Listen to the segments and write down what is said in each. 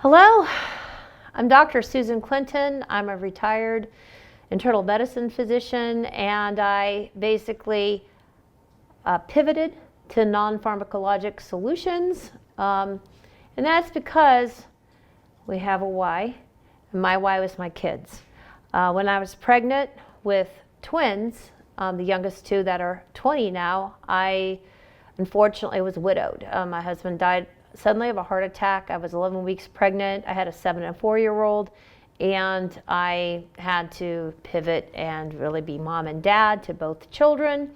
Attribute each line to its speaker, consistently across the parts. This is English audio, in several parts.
Speaker 1: Hello, I'm Dr. Susan Clinton. I'm a retired internal medicine physician, and I basically pivoted to non-pharmacologic solutions. And that's because we have a why, and my why was my kids. When I was pregnant with twins, the youngest two that are 20 now, I unfortunately was widowed. My husband died suddenly of a heart attack. I was 11 weeks pregnant. I had a 7 and 4-year-old, and I had to pivot and really be mom and dad to both children.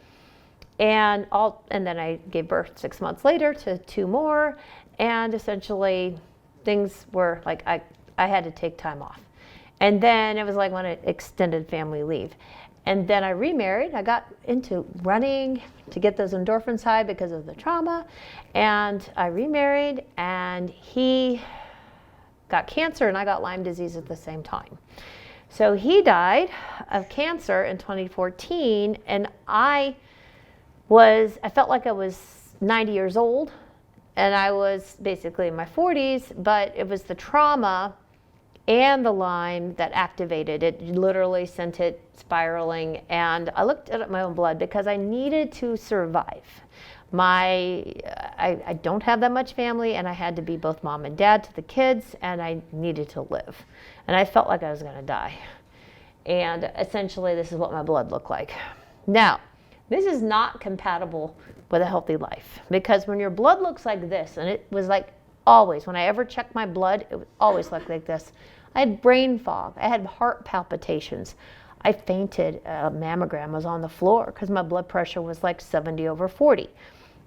Speaker 1: And then I gave birth 6 months later to 2 more, and essentially things were like I had to take time off. And then it was like when an extended family leave. And then I remarried. I got into running to get those endorphins high because of the trauma. And I remarried, and he got cancer and I got Lyme disease at the same time. So he died of cancer in 2014, and I felt like I was 90 years old, and I was basically in my 40s, but it was the trauma and the Lyme that activated it. Literally sent it spiraling, and I looked at my own blood because I needed to survive. I don't have that much family, and I had to be both mom and dad to the kids, and I needed to live. And I felt like I was gonna die. And essentially this is what my blood looked like. Now, this is not compatible with a healthy life, because when your blood looks like this, and it was like always, when I ever checked my blood, it would always look like this. I had brain fog. I had heart palpitations. I fainted. A mammogram was on the floor because my blood pressure was like 70/40.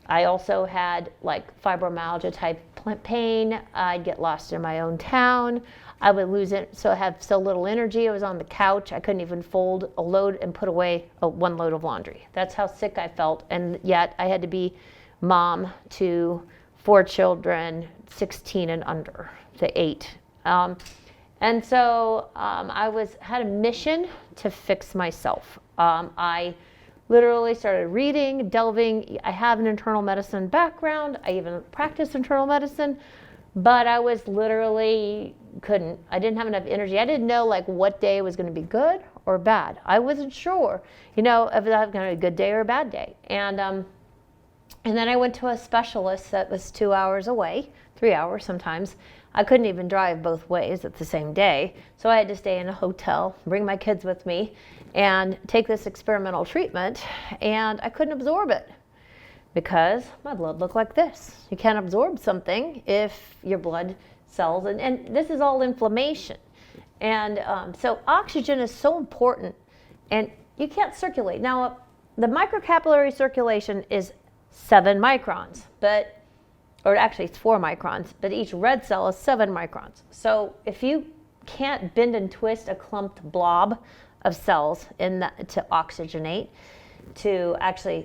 Speaker 1: I also had like fibromyalgia type pain. I'd get lost in my own town. I would lose it, so I had so little energy. I was on the couch. I couldn't even fold a load and put away one load of laundry. That's how sick I felt, and yet I had to be mom to 4 children, 16 and under, to 8. And so I had a mission to fix myself. I literally started reading, delving. I have an internal medicine background. I even practice internal medicine, but I was literally I didn't have enough energy. I didn't know like what day was going to be good or bad. I wasn't sure, if that was going to be a good day or a bad day. And then I went to a specialist that was 2 hours away, 3 hours sometimes. I couldn't even drive both ways at the same day, so I had to stay in a hotel, bring my kids with me, and take this experimental treatment, and I couldn't absorb it because my blood looked like this. You can't absorb something if your blood cells, and this is all inflammation. And so oxygen is so important, and you can't circulate. Now, the microcapillary circulation is 7 microns, or actually it's 4 microns, but each red cell is 7 microns. So if you can't bend and twist a clumped blob of cells to oxygenate,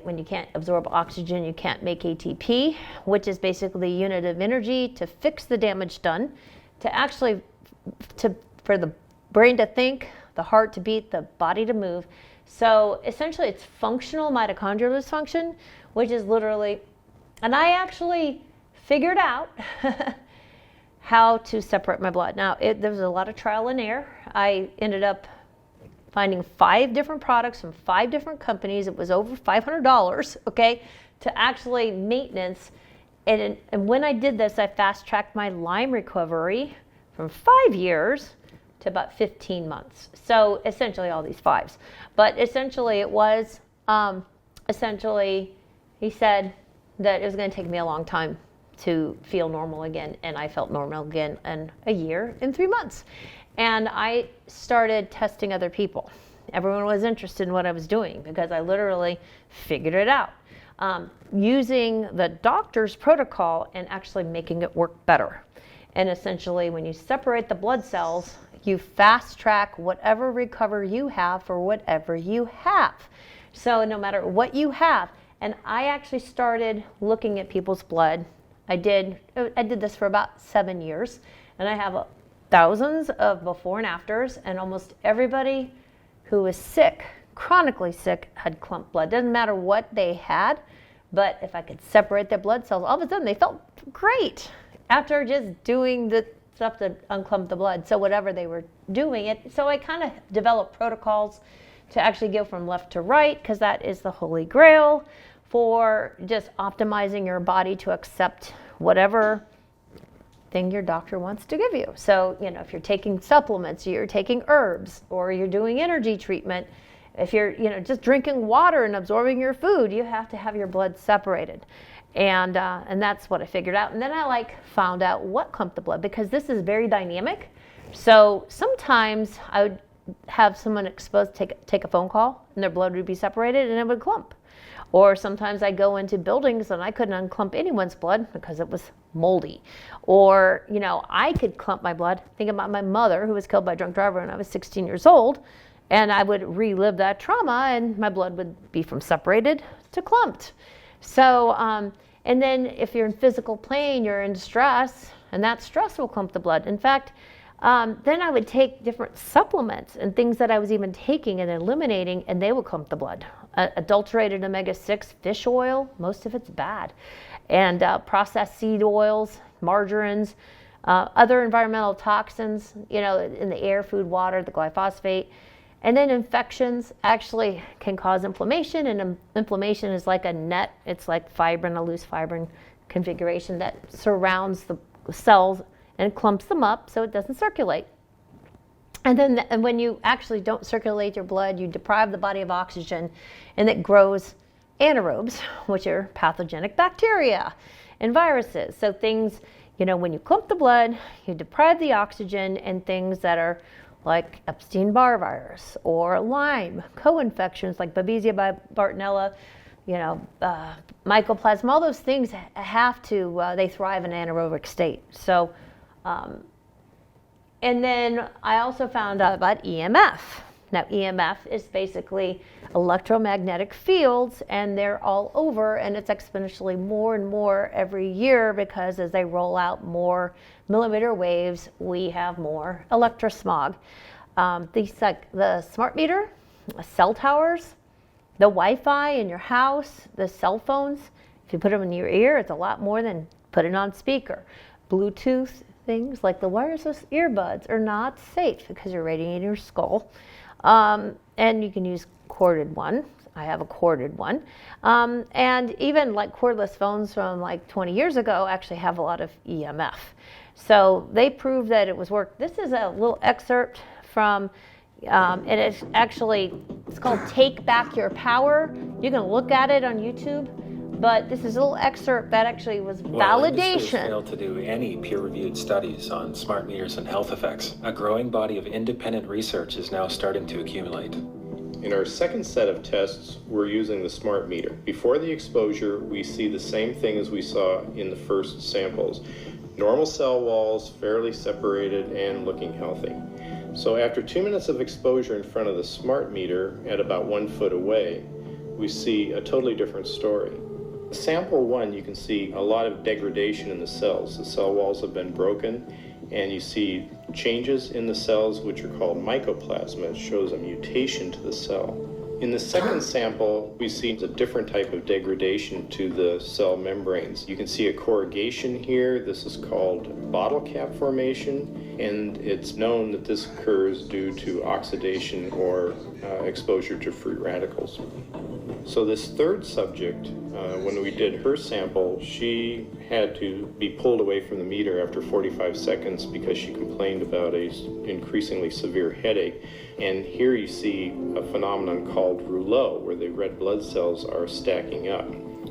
Speaker 1: when you can't absorb oxygen, you can't make ATP, which is basically the unit of energy to fix the damage done, for the brain to think, the heart to beat, the body to move. So essentially it's functional mitochondrial dysfunction, which is literally, and I actually figured out how to separate my blood. Now, there was a lot of trial and error. I ended up finding 5 different products from 5 different companies. It was over $500, okay, to actually maintenance. And when I did this, I fast-tracked my Lyme recovery from 5 years to about 15 months. So essentially all these 5s. But essentially it was, he said that it was going to take me a long time to feel normal again, and I felt normal again in a year and 3 months. And I started testing other people. Everyone was interested in what I was doing because I literally figured it out, using the doctor's protocol and actually making it work better. And essentially when you separate the blood cells, you fast track whatever recovery you have for whatever you have. So no matter what you have, and I actually started looking at people's blood. I did this for about 7 years, and I have thousands of before and afters, and almost everybody who was sick, chronically sick, had clumped blood. Doesn't matter what they had, but if I could separate their blood cells, all of a sudden they felt great after just doing the stuff to unclump the blood. So whatever they were doing it. So I kind of developed protocols to actually go from left to right, because that is the holy grail for just optimizing your body to accept whatever thing your doctor wants to give you. So, you know, if you're taking supplements, you're taking herbs, or you're doing energy treatment, if you're, you know, just drinking water and absorbing your food, you have to have your blood separated. And that's what I figured out. And then I found out what clumped the blood, because this is very dynamic. So sometimes I would have someone exposed take a phone call, and their blood would be separated and it would clump. Or sometimes I go into buildings and I couldn't unclump anyone's blood because it was moldy. Or, you know, I could clump my blood. Think about my mother, who was killed by a drunk driver when I was 16 years old. And I would relive that trauma, and my blood would be from separated to clumped. So, and then if you're in physical pain, you're in stress, and that stress will clump the blood. In fact, then I would take different supplements and things that I was even taking and eliminating, and they would clump the blood. Adulterated omega-6 fish oil, most of it's bad. And processed seed oils, margarines, other environmental toxins, you know, in the air, food, water, the glyphosate. And then infections actually can cause inflammation, and inflammation is like a net. It's like fibrin, a loose fibrin configuration that surrounds the cells and clumps them up so it doesn't circulate. And then and when you actually don't circulate your blood, you deprive the body of oxygen, and it grows anaerobes, which are pathogenic bacteria and viruses. So things, you know, when you clump the blood, you deprive the oxygen, and things that are like Epstein-Barr virus or Lyme, co-infections like Babesia Bartonella, you know, mycoplasma, all those things have to, they thrive in an anaerobic state. So, and then I also found out about EMF. Now, EMF is basically electromagnetic fields, and they're all over, and it's exponentially more and more every year, because as they roll out more millimeter waves, we have more electrosmog. These like the smart meter, cell towers, the Wi-Fi in your house, the cell phones, if you put them in your ear, it's a lot more than put it on speaker. Bluetooth things like the wireless earbuds are not safe because you're radiating your skull. And you can use corded one. I have a corded one. And even like cordless phones from like 20 years ago actually have a lot of EMF. So they proved that it was work. This is a little excerpt from, and it's actually, it's called Take Back Your Power. You can look at it on YouTube. But this is a little excerpt that actually was validation.
Speaker 2: Failed to do any peer-reviewed studies on smart meters and health effects. A growing body of independent research is now starting to accumulate.
Speaker 3: In our second set of tests, we're using the smart meter. Before the exposure, we see the same thing as we saw in the first samples. Normal cell walls, fairly separated and looking healthy. So after 2 minutes of exposure in front of the smart meter at about 1 foot away, we see a totally different story. Sample 1, you can see a lot of degradation in the cells. The cell walls have been broken, and you see changes in the cells, which are called mycoplasma. It shows a mutation to the cell. In the second sample, we see a different type of degradation to the cell membranes. You can see a corrugation here. This is called bottle cap formation, and it's known that this occurs due to oxidation or exposure to free radicals. So this third subject, when we did her sample, she had to be pulled away from the meter after 45 seconds because she complained about an increasingly severe headache. And here you see a phenomenon called rouleau, where the red blood cells are stacking up,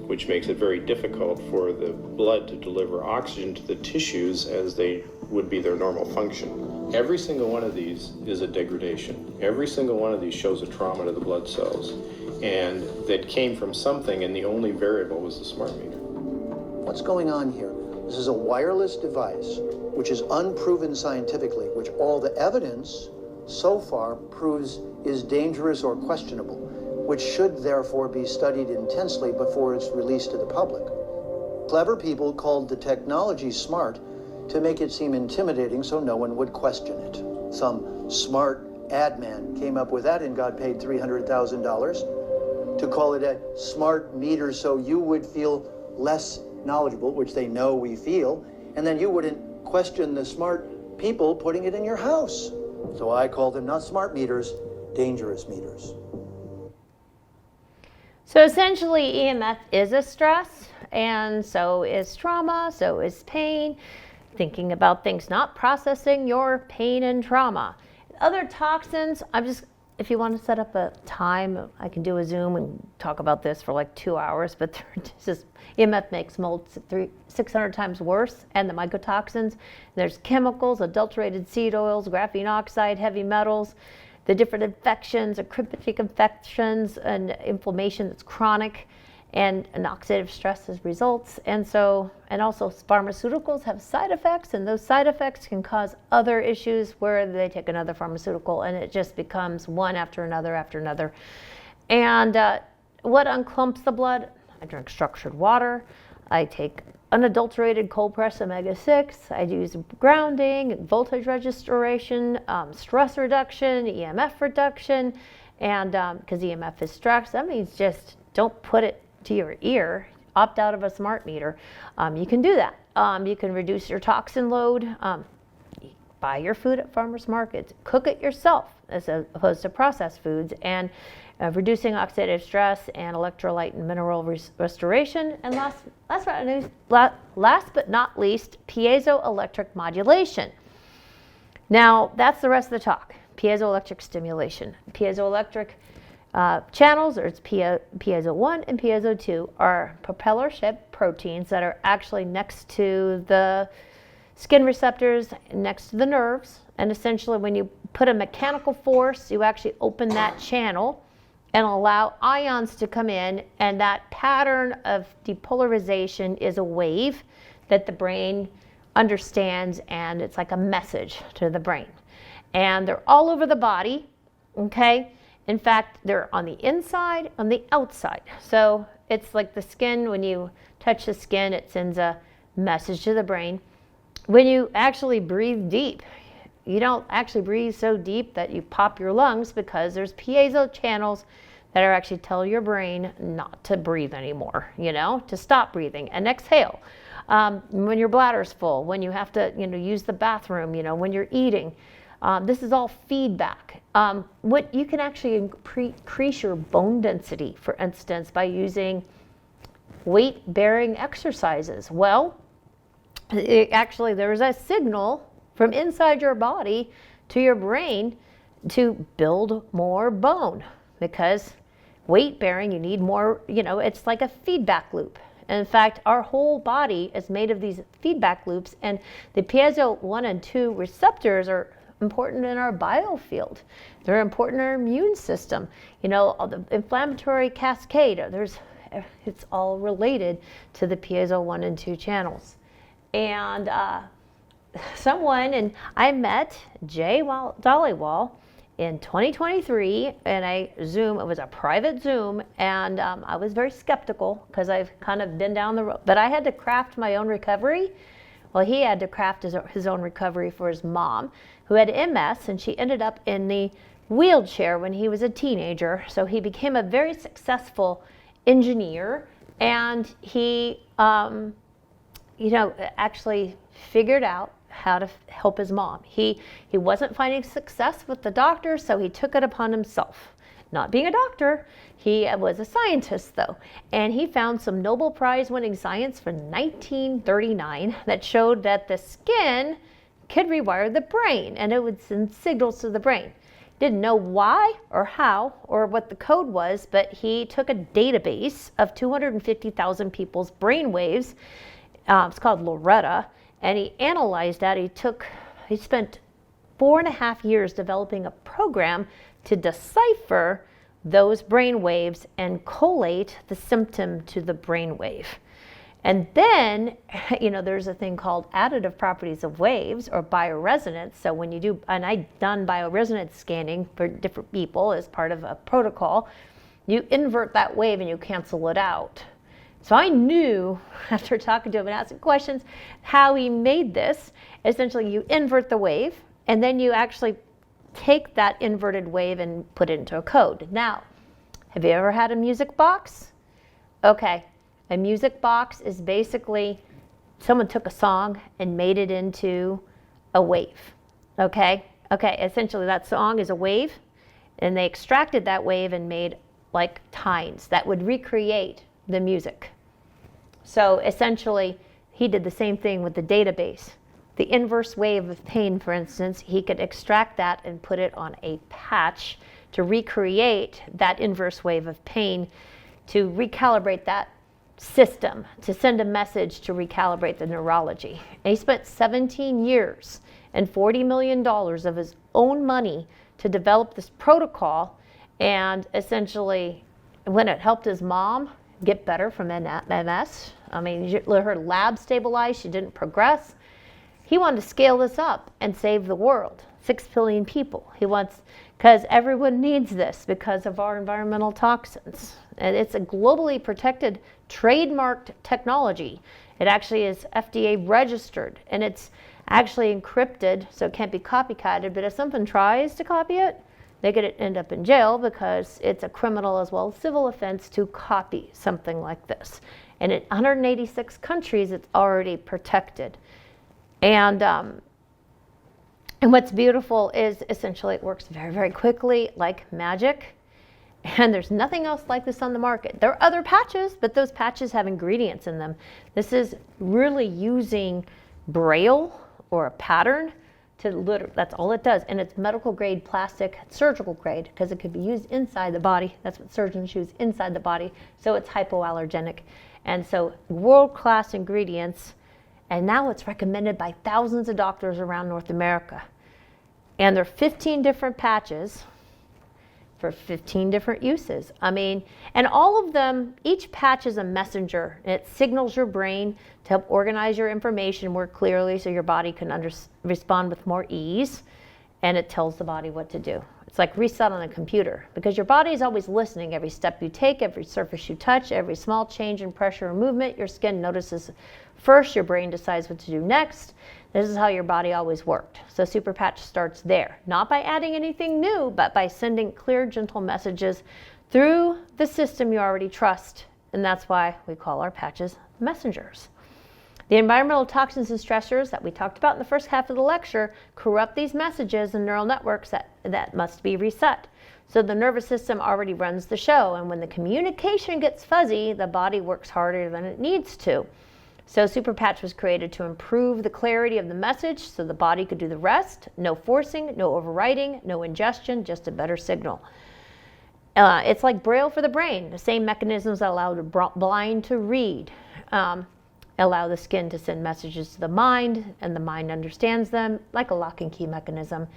Speaker 3: which makes it very difficult for the blood to deliver oxygen to the tissues as they would be their normal function. Every single one of these is a degradation. Every single one of these shows a trauma to the blood cells, and that came from something, and the only variable was the smart meter.
Speaker 4: What's going on here? This is a wireless device which is unproven scientifically, which all the evidence so far proves is dangerous or questionable, which should therefore be studied intensely before it's released to the public. Clever people called the technology smart to make it seem intimidating so no one would question it. Some smart ad man came up with that and got paid $300,000 to call it a smart meter so you would feel less knowledgeable, which they know we feel, and then you wouldn't question the smart people putting it in your house. So I call them not smart meters, dangerous meters.
Speaker 1: So essentially, EMF is a stress, and so is trauma, so is pain. Thinking about things, not processing your pain and trauma. Other toxins, if you want to set up a time, I can do a Zoom and talk about this for like 2 hours, but EMF makes mold 600 times worse, and the mycotoxins. There's chemicals, adulterated seed oils, graphene oxide, heavy metals, the different infections, cryptic infections, and inflammation that's chronic, and an oxidative stress as results. And also pharmaceuticals have side effects, and those side effects can cause other issues where they take another pharmaceutical, and it just becomes one after another after another. And what unclumps the blood? I drink structured water. I take unadulterated cold press omega-6. I use grounding, voltage restoration, stress reduction, EMF reduction, and because EMF is stress, that means just don't put it to your ear. Opt out of a smart meter. You can do that. You can reduce your toxin load. Buy your food at farmers markets. Cook it yourself as opposed to processed foods. And reducing oxidative stress and electrolyte and mineral restoration. And last but not least, piezoelectric modulation. Now, that's the rest of the talk. Piezoelectric stimulation. Piezoelectric channels, or it's piezo 1 and piezo 2, are propeller-shaped proteins that are actually next to the skin receptors, next to the nerves. And essentially, when you put a mechanical force, you actually open that channel and allow ions to come in, and that pattern of depolarization is a wave that the brain understands, and it's like a message to the brain. And they're all over the body, okay? In fact, they're on the inside, on the outside. So it's like the skin, when you touch the skin, it sends a message to the brain. When you actually breathe deep, you don't actually breathe so deep that you pop your lungs, because there's piezo channels that are actually tell your brain not to breathe anymore, to stop breathing and exhale. When your bladder's full, when you have to, use the bathroom, when you're eating. This is all feedback. What you can actually increase your bone density, for instance, by using weight-bearing exercises. Well, there's a signal from inside your body to your brain to build more bone, because weight bearing, you need more, it's like a feedback loop. And in fact, our whole body is made of these feedback loops, and the piezo 1 and 2 receptors are important in our biofield. They're important in our immune system. The inflammatory cascade, it's all related to the piezo 1 and 2 channels. And I met Jay Dollywall in 2023 in a Zoom. It was a private Zoom, and I was very skeptical, because I've kind of been down the road, but I had to craft my own recovery. Well, he had to craft his own recovery for his mom, who had MS, and she ended up in the wheelchair when he was a teenager. So he became a very successful engineer, and he actually figured out how to help his mom. He wasn't finding success with the doctor, so he took it upon himself. Not being a doctor, he was a scientist though, and he found some Nobel Prize winning science from 1939 that showed that the skin could rewire the brain, and it would send signals to the brain. Didn't know why or how or what the code was, but he took a database of 250,000 people's brain waves. It's called Loretta. And he analyzed that. He spent 4.5 years developing a program to decipher those brain waves and collate the symptom to the brain wave. And then, there's a thing called additive properties of waves, or bioresonance. So when you do, and I've done bioresonance scanning for different people as part of a protocol, you invert that wave and you cancel it out. So I knew, after talking to him and asking questions, how he made this. Essentially, you invert the wave, and then you actually take that inverted wave and put it into a code. Now, have you ever had a music box? Okay, a music box is basically someone took a song and made it into a wave. Okay, essentially that song is a wave, and they extracted that wave and made like tines that would recreate the music. So essentially, he did the same thing with the database. The inverse wave of pain, for instance, he could extract that and put it on a patch to recreate that inverse wave of pain, to recalibrate that system, to send a message to recalibrate the neurology. And he spent 17 years and $40 million of his own money to develop this protocol, and essentially when it helped his mom get better from MS, I mean, her lab stabilized, she didn't progress. He wanted to scale this up and save the world, 6 billion people. He wants, because everyone needs this because of our environmental toxins. And it's a globally protected, trademarked technology. It actually is FDA registered, and it's actually encrypted, so it can't be copycatted. But if someone tries to copy it, they could end up in jail, because it's a criminal as well as civil offense to copy something like this. And in 186 countries, it's already protected. And what's beautiful is essentially it works very, very quickly, like magic. And there's nothing else like this on the market. There are other patches, but those patches have ingredients in them. This is really using Braille or a pattern to that's all it does. And it's medical grade plastic, surgical grade, because it could be used inside the body. That's what surgeons use, inside the body. So it's hypoallergenic. And so world-class ingredients. And now it's recommended by thousands of doctors around North America. And there are 15 different patches for 15 different uses. I mean, and all of them, each patch is a messenger. And it signals your brain to help organize your information more clearly so your body can respond with more ease. And it tells the body what to do. It's like reset on a computer, because your body is always listening. Every step you take, every surface you touch, every small change in pressure or movement, your skin notices first, your brain decides what to do next. This is how your body always worked. So Super Patch starts there, not by adding anything new, but by sending clear, gentle messages through the system you already trust. And that's why we call our patches messengers. The environmental toxins and stressors that we talked about in the first half of the lecture corrupt these messages and neural networks that must be reset. So the nervous system already runs the show, and when the communication gets fuzzy, the body works harder than it needs to. So Super Patch was created to improve the clarity of the message so the body could do the rest. No forcing, no overwriting, no ingestion, just a better signal. It's like Braille for the brain, the same mechanisms that allow the blind to read. Allow the skin to send messages to the mind, and the mind understands them, like a lock and key mechanism.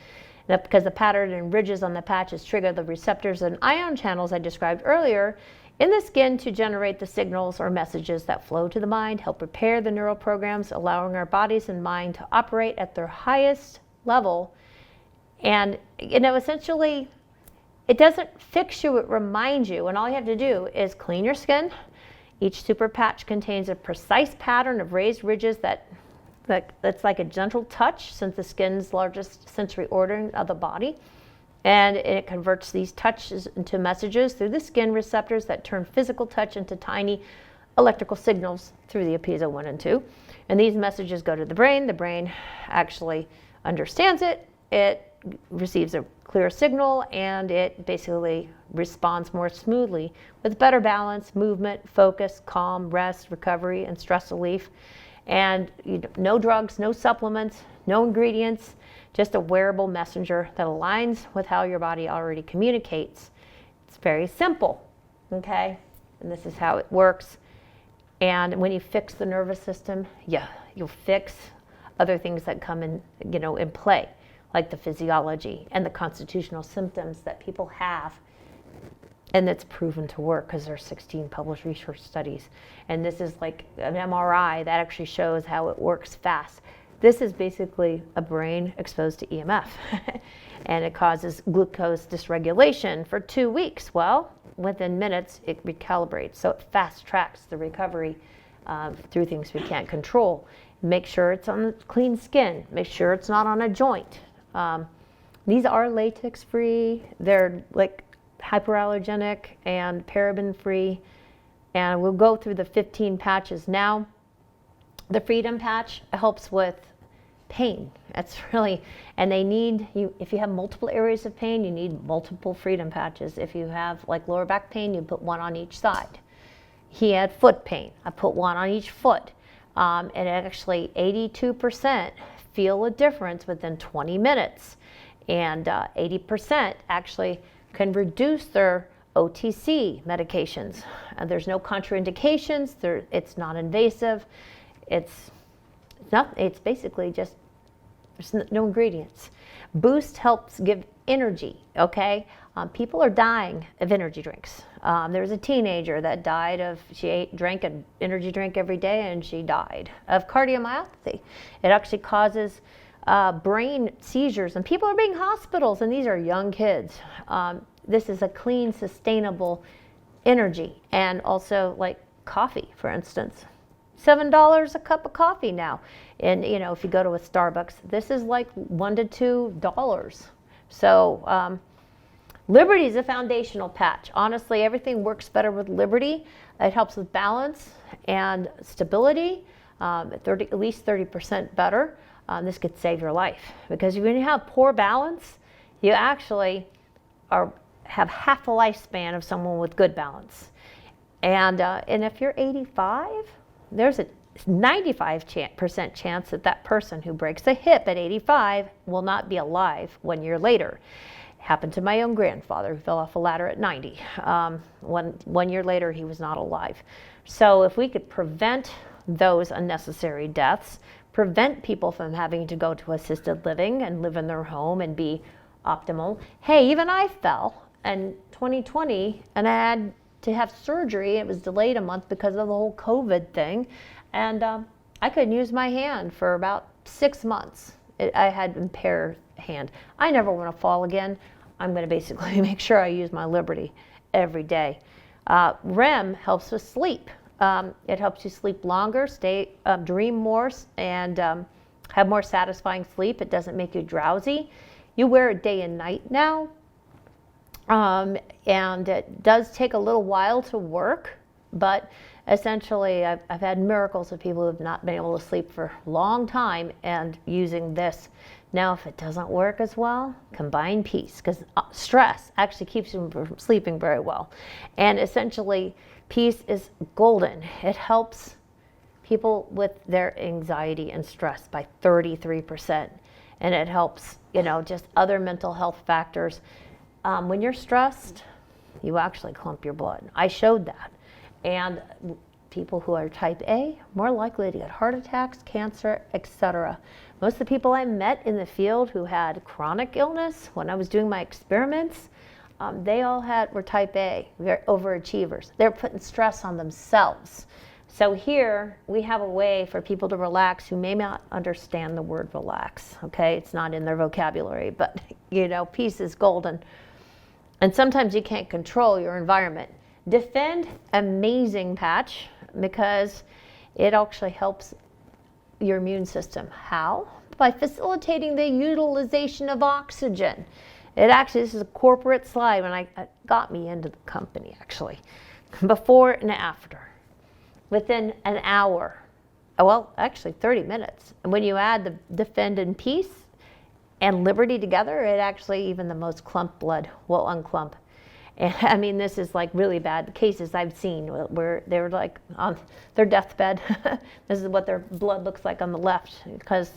Speaker 1: That because the pattern and ridges on the patches trigger the receptors and ion channels I described earlier in the skin to generate the signals or messages that flow to the mind, help repair the neural programs, allowing our bodies and mind to operate at their highest level. And, essentially, it doesn't fix you, it reminds you. And all you have to do is clean your skin. Each Super Patch contains a precise pattern of raised ridges that's like a gentle touch, since the skin's largest sensory organ of the body. And it converts these touches into messages through the skin receptors that turn physical touch into tiny electrical signals through the apiezo 1 and 2. And these messages go to the brain. The brain actually understands it. It receives a clear signal, and it basically responds more smoothly with better balance, movement, focus, calm, rest, recovery, and stress relief. And no drugs, no supplements, no ingredients, just a wearable messenger that aligns with how your body already communicates. It's very simple, okay? And this is how it works. And when you fix the nervous system, you'll fix other things that come in play, like the physiology and the constitutional symptoms that people have. And it's proven to work because there are 16 published research studies. And this is like an MRI that actually shows how it works fast. This is basically a brain exposed to EMF. And it causes glucose dysregulation for 2 weeks. Well, within minutes, it recalibrates. So it fast tracks the recovery through things we can't control. Make sure it's on clean skin. Make sure it's not on a joint. These are latex free. They're like hyperallergenic and paraben free. And we'll go through the 15 patches now. The Freedom Patch helps with pain. That's really, and they need you, if you have multiple areas of pain, you need multiple freedom patches. If you have like lower back pain, you put one on each side. He had foot pain. I put one on each foot. And actually 82% feel a difference within 20 minutes. And 80% actually can reduce their OTC medications. There's no contraindications. It's non-invasive. It's basically just, there's no ingredients. Boost helps give energy, okay? People are dying of energy drinks. There was a teenager that died drank an energy drink every day and she died of cardiomyopathy. It actually causes brain seizures, and people are being hospitals, and these are young kids. This is a clean, sustainable energy. And also like coffee, for instance. $7 a cup of coffee now. And if you go to a Starbucks, this is like $1 to $2. So Liberty is a foundational patch. Honestly, everything works better with Liberty. It helps with balance and stability, at least 30% better. This could save your life, because when you have poor balance, you actually have half the lifespan of someone with good balance. And if you're 85, there's a 95% chance that person who breaks a hip at 85 will not be alive 1 year later. Happened to my own grandfather, who fell off a ladder at 90. 1 year later, he was not alive. So if we could prevent those unnecessary deaths, prevent people from having to go to assisted living and live in their home and be optimal. Hey, even I fell in 2020 and I had to have surgery. It was delayed a month because of the whole COVID thing. And I couldn't use my hand for about 6 months. I had impaired hand. I never want to fall again. I'm going to basically make sure I use my Liberty every day. REM helps with sleep. It helps you sleep longer, dream more, and have more satisfying sleep. It doesn't make you drowsy. You wear it day and night now. And it does take a little while to work, but essentially I've had miracles of people who have not been able to sleep for a long time and using this. Now, if it doesn't work as well, combine peace, because stress actually keeps you from sleeping very well. And essentially, peace is golden. It helps people with their anxiety and stress by 33%. And it helps, just other mental health factors. When you're stressed, you actually clump your blood. I showed that. And people who are type A, more likely to get heart attacks, cancer, etc. Most of the people I met in the field who had chronic illness, when I was doing my experiments, they all were type A, they're overachievers. They're putting stress on themselves. So here we have a way for people to relax who may not understand the word relax. Okay, it's not in their vocabulary, but peace is golden. And sometimes you can't control your environment. Defend, amazing patch, because it actually helps your immune system. How? By facilitating the utilization of oxygen. This is a corporate slide when it got me into the company, actually. Before and after. Within an hour. Well, actually 30 minutes. And when you add the Defend and Peace and Liberty together, it actually, even the most clumped blood will unclump. And this is like really bad cases I've seen where they're like on their deathbed. This is what their blood looks like on the left, because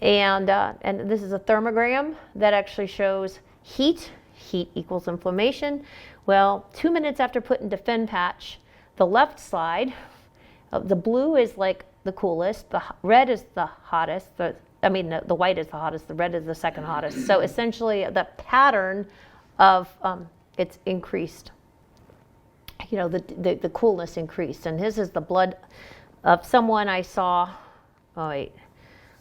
Speaker 1: and this is a thermogram that actually shows heat. Heat equals inflammation. Well, 2 minutes after putting Defend patch, the left side, the blue is like the coolest, the red is the hottest, the white is the hottest, the red is the second hottest. So essentially the pattern of it's increased. The coolness increased. And this is the blood of someone I saw.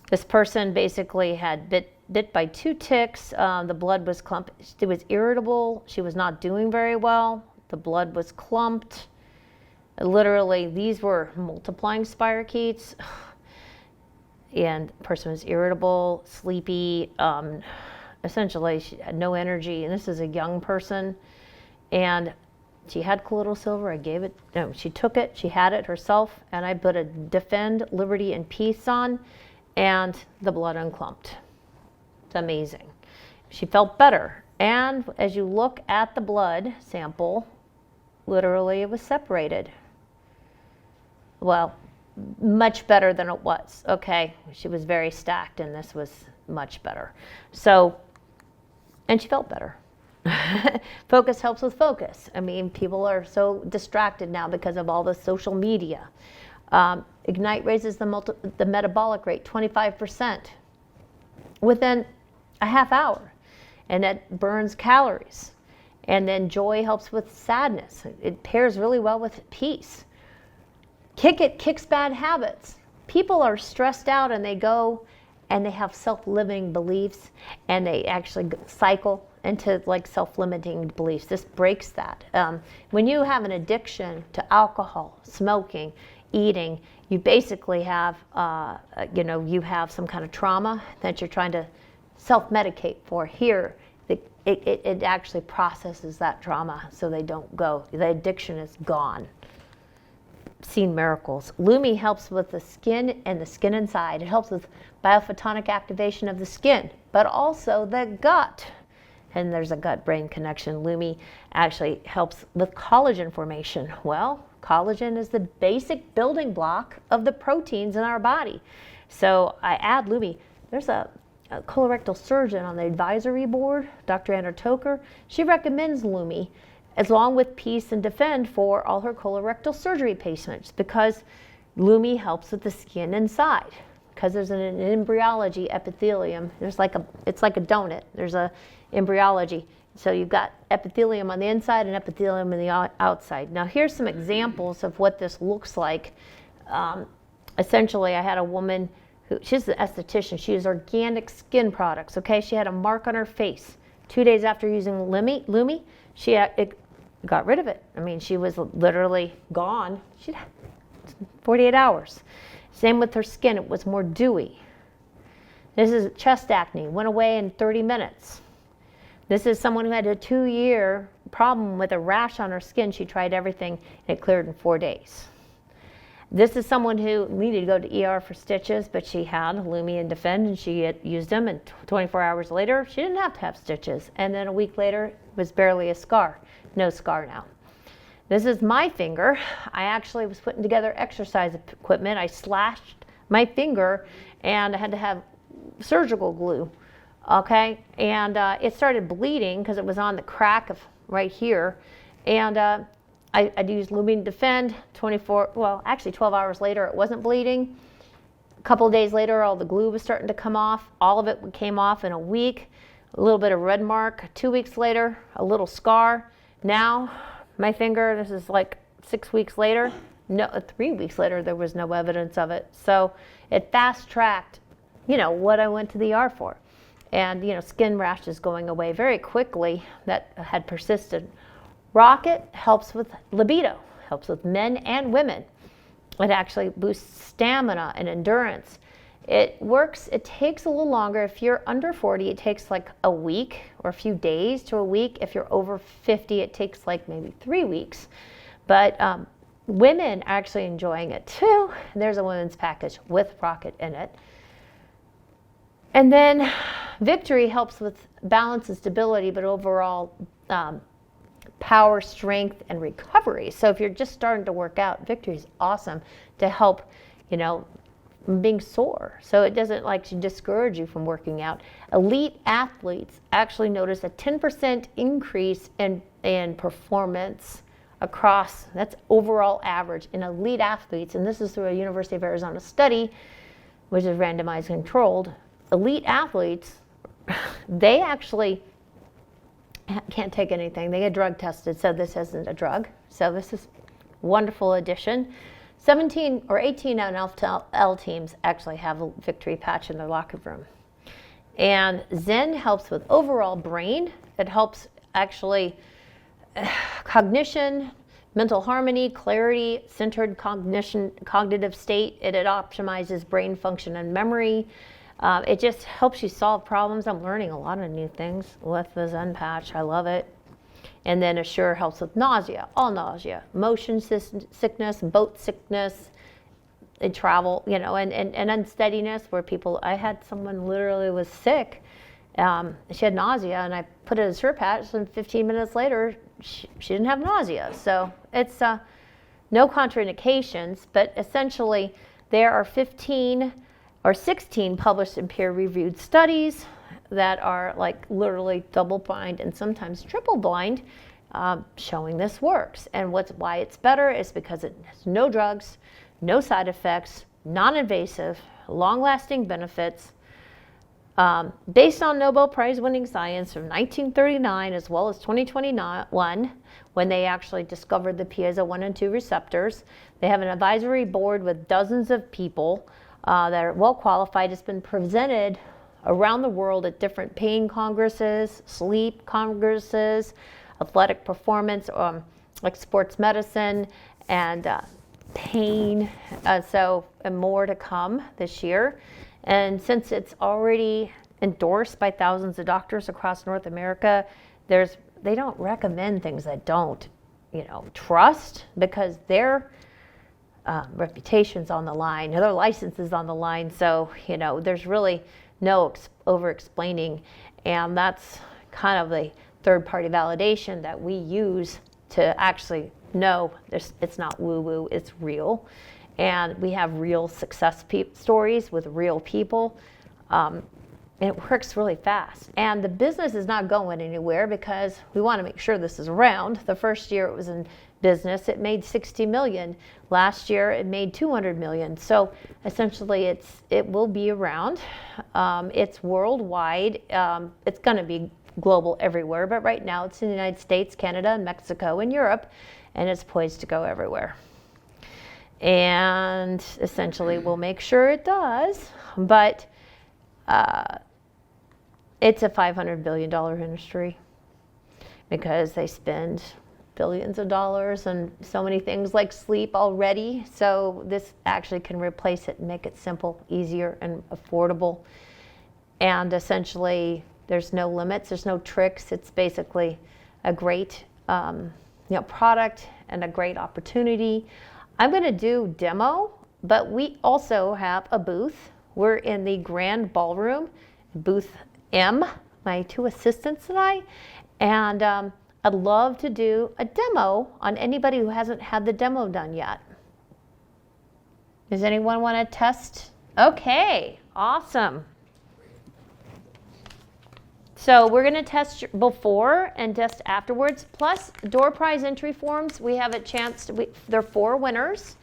Speaker 1: This person basically had bit by 2 ticks. The blood was clumped. It was irritable. She was not doing very well. The blood was clumped. Literally, these were multiplying spirochetes. And the person was irritable, sleepy. Essentially, she had no energy. And this is a young person. And she had colloidal silver. She took it. She had it herself. And I put a Defend, Liberty, and Peace on. and the blood unclumped. It's amazing. She felt better. And as you look at the blood sample, literally it was separated. Well, much better than it was. Okay, she was very stacked and this was much better. So, and she felt better. Focus helps with focus. I mean, people are so distracted now because of all the social media. Ignite raises the metabolic rate 25% within a half hour, and that burns calories. And then joy helps with sadness. It pairs really well with peace. Kick It kicks bad habits. People are stressed out and they go and they have self-limiting beliefs and they actually cycle into like self-limiting beliefs. This breaks that. When you have an addiction to alcohol, smoking, eating, you basically have, you have some kind of trauma that you're trying to self-medicate for. Here, it actually processes that trauma so they don't go. The addiction is gone. Seen miracles. Lumi helps with the skin and the skin inside. It helps with biophotonic activation of the skin, but also the gut. And there's a gut-brain connection. Lumi actually helps with collagen formation. Well, collagen is the basic building block of the proteins in our body. So I add Lumi. There's a colorectal surgeon on the advisory board, Dr. Anna Toker. She recommends Lumi along with Peace and Defend for all her colorectal surgery patients because Lumi helps with the skin inside. Because there's an embryology epithelium. It's like a donut. There's a embryology. So you've got epithelium on the inside and epithelium on the outside. Now here's some examples of what this looks like. Essentially, I had a woman she's an esthetician. She used organic skin products. Okay, she had a mark on her face. 2 days after using Lumi, it got rid of it. I mean, she was literally gone. She had 48 hours. Same with her skin. It was more dewy. This is chest acne. Went away in 30 minutes. This is someone who had a 2-year problem with a rash on her skin. She tried everything, and it cleared in 4 days. This is someone who needed to go to ER for stitches, but she had Lumi and Defend, and she had used them, and 24 hours later, she didn't have to have stitches. And then a week later, it was barely a scar. No scar now. This is my finger. I actually was putting together exercise equipment. I slashed my finger, and I had to have surgical glue, okay? And it started bleeding because it was on the crack of right here. And I'd used Lumi Defend 12 hours later, it wasn't bleeding. A couple of days later, all the glue was starting to come off. All of it came off in a week. A little bit of red mark. 2 weeks later, a little scar. Now, my finger, this is like 6 weeks later. No, 3 weeks later, there was no evidence of it. So it fast-tracked, what I went to the ER for. And, skin rashes going away very quickly that had persisted. Rocket helps with libido, helps with men and women. It actually boosts stamina and endurance. It works, it takes a little longer. If you're under 40, it takes like a week or a few days to a week. If you're over 50, it takes like maybe 3 weeks. But women are actually enjoying it too. There's a women's package with Rocket in it. And then Victory helps with balance and stability, but overall power, strength, and recovery. So if you're just starting to work out, Victory is awesome to help, being sore. So it doesn't discourage you from working out. Elite athletes actually notice a 10% increase in performance across, that's overall average in elite athletes. And this is through a University of Arizona study, which is randomized controlled. Elite athletes, they actually can't take anything. They get drug tested, so this isn't a drug. So this is a wonderful addition. 17 or 18 NFL teams actually have a Victory patch in their locker room. And Zen helps with overall brain. It helps actually cognition, mental harmony, clarity, centered cognition, cognitive state. It optimizes brain function and memory. It just helps you solve problems. I'm learning a lot of new things with the Zen patch. I love it. And then Assure helps with nausea, all nausea, motion sickness, boat sickness, they travel, and unsteadiness where I had someone literally was sick. She had nausea, and I put it as her patch, and 15 minutes later, she didn't have nausea. So it's no contraindications, but essentially there are 15 or 16 published and peer-reviewed studies that are like literally double-blind and sometimes triple-blind, showing this works. And why it's better is because it has no drugs, no side effects, non-invasive, long-lasting benefits, based on Nobel Prize-winning science from 1939 as well as 2021, when they actually discovered the piezo 1 and 2 receptors. They have an advisory board with dozens of people that are well qualified. It's been presented around the world at different pain congresses, sleep congresses, athletic performance, like sports medicine, and pain, and more to come this year. And since it's already endorsed by thousands of doctors across North America, they don't recommend things that don't, trust, because their reputation's on the line, their license is on the line. So, there's really no over-explaining, and that's kind of the third-party validation that we use to actually know it's not woo-woo, it's real. And we have real success stories with real people. And it works really fast. And the business is not going anywhere because we want to make sure this is around. The first year it was in business, it made $60 million. Last year it made $200 million. So essentially it will be around. It's worldwide. It's going to be global everywhere, but right now it's in the United States, Canada, and Mexico, and Europe, and it's poised to go everywhere. And essentially we'll make sure it does, but it's a $500 billion industry because they spend billions of dollars on so many things like sleep already. So this actually can replace it and make it simple, easier, and affordable. And essentially there's no limits, there's no tricks. It's basically a great product and a great opportunity. I'm going to do demo, but we also have a booth. We're in the Grand Ballroom, booth M, my two assistants and I, and I'd love to do a demo on anybody who hasn't had the demo done yet. Does anyone want to test? Okay, awesome. So we're going to test before and test afterwards, plus door prize entry forms. We have a chance there are 4 winners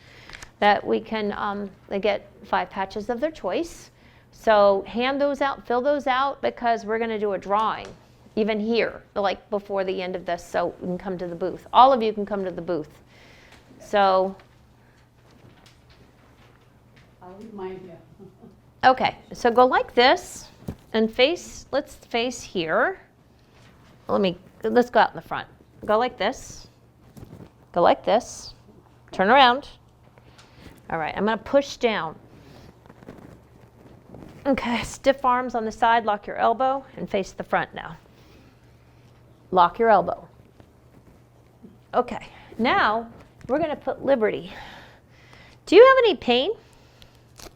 Speaker 1: that we can, they get 5 patches of their choice. So hand those out, fill those out, because we're going to do a drawing, even here, like before the end of this, so you can come to the booth. All of you can come to the booth. So.
Speaker 5: I'll leave mine here.
Speaker 1: Okay, so go like this. And let's face here. Let's go out in the front. Go like this. Go like this. Turn around. All right, I'm going to push down. Okay, stiff arms on the side, lock your elbow, and face the front now. Lock your elbow. Okay, now we're going to put Liberty. Do you have any pain?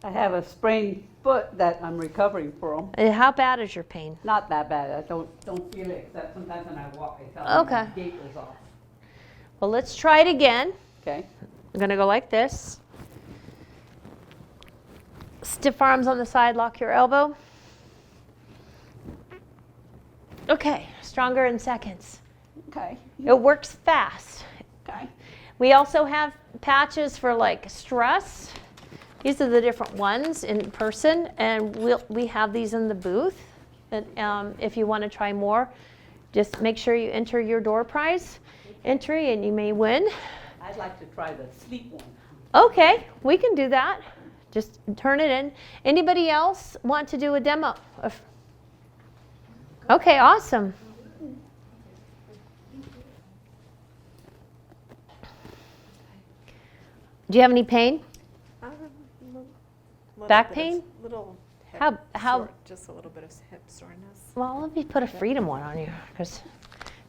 Speaker 5: I have a sprained foot that I'm recovering from.
Speaker 1: How bad is your pain?
Speaker 5: Not that bad. I don't feel it, except sometimes when I walk, I feel my gait is off.
Speaker 1: Well, let's try it again.
Speaker 5: Okay.
Speaker 1: I'm going to go like this. Stiff arms on the side, lock your elbow. Okay, stronger in seconds.
Speaker 5: Okay.
Speaker 1: It works fast.
Speaker 5: Okay.
Speaker 1: We also have patches for like stress. These are the different ones in person, and we have these in the booth. And if you want to try more, just make sure you enter your door prize entry, and you may win.
Speaker 5: I'd like to try the sleep one.
Speaker 1: Okay, we can do that. Just turn it in. Anybody else want to do a demo? Okay, awesome. Do you have any pain? Back pain?
Speaker 6: Little hip just a little bit of hip soreness.
Speaker 1: Well, let me put a Freedom one on you, because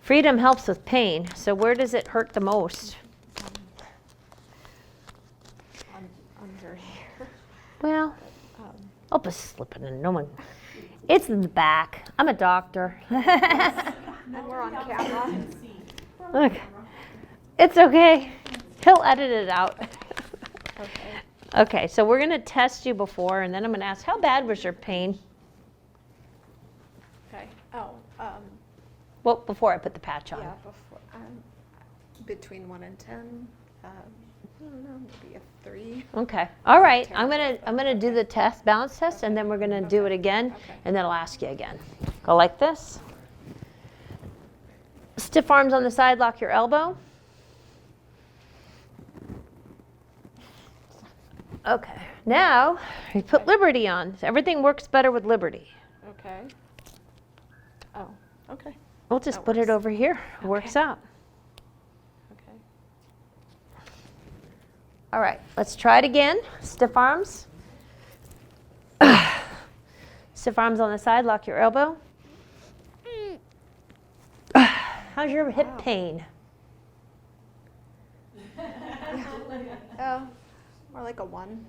Speaker 1: Freedom helps with pain. So where does it hurt the most?
Speaker 6: Under here.
Speaker 1: Well, I'll be slipping in. No one. It's in the back. I'm a doctor.
Speaker 6: And we're on camera.
Speaker 1: Look, it's okay. He'll edit it out.
Speaker 6: Okay.
Speaker 1: Okay, so we're going to test you before, and then I'm going to ask, how bad was your pain?
Speaker 6: Okay. Oh,
Speaker 1: Well, before I put the patch on.
Speaker 6: yeah, before, between 1 and 10, I don't know, maybe a 3.
Speaker 1: Okay. All right. I'm gonna do the test, balance test, and then we're gonna do it again,
Speaker 6: Okay.
Speaker 1: and then I'll ask you again. Go like this. Stiff arms on the side. Lock your elbow. Okay. Now we put Liberty on. Everything works better with Liberty.
Speaker 6: Okay. Oh, okay.
Speaker 1: We'll just
Speaker 6: That
Speaker 1: put it
Speaker 6: works.
Speaker 1: over here. It works out.
Speaker 6: Okay.
Speaker 1: All right. Let's try it again. Stiff arms. Stiff arms on the side. Lock your elbow. How's your hip pain?
Speaker 6: Oh, more like a 1.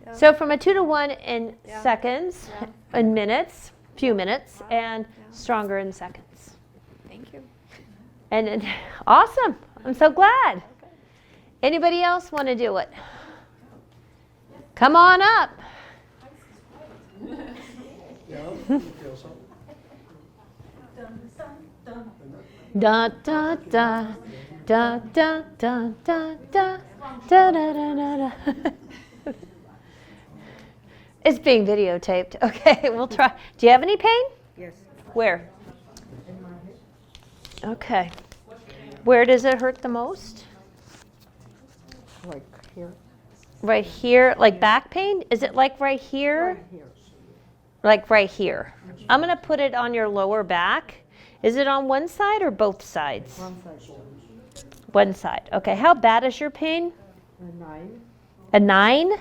Speaker 6: Yeah.
Speaker 1: So from a 2 to 1 in
Speaker 6: Yeah.
Speaker 1: seconds,
Speaker 6: Yeah.
Speaker 1: in minutes, few minutes,
Speaker 6: Wow.
Speaker 1: and
Speaker 6: Yeah.
Speaker 1: stronger in seconds.
Speaker 6: Thank you.
Speaker 1: And then, awesome. I'm so glad.
Speaker 6: Okay.
Speaker 1: Anybody else want to do it? Come on up. Da da da da da da da da da da da da. It's being videotaped. Okay, we'll try. Do you have any pain?
Speaker 7: Yes.
Speaker 1: Where? Okay. Where does it hurt the most?
Speaker 7: Like here.
Speaker 1: Right here, like back pain? Is it like right here?
Speaker 7: Right here.
Speaker 1: Like right here. I'm going to put it on your lower back. Is it on one side or both sides?
Speaker 7: One side.
Speaker 1: One side. Okay, how bad is your pain?
Speaker 7: 9.
Speaker 1: A 9?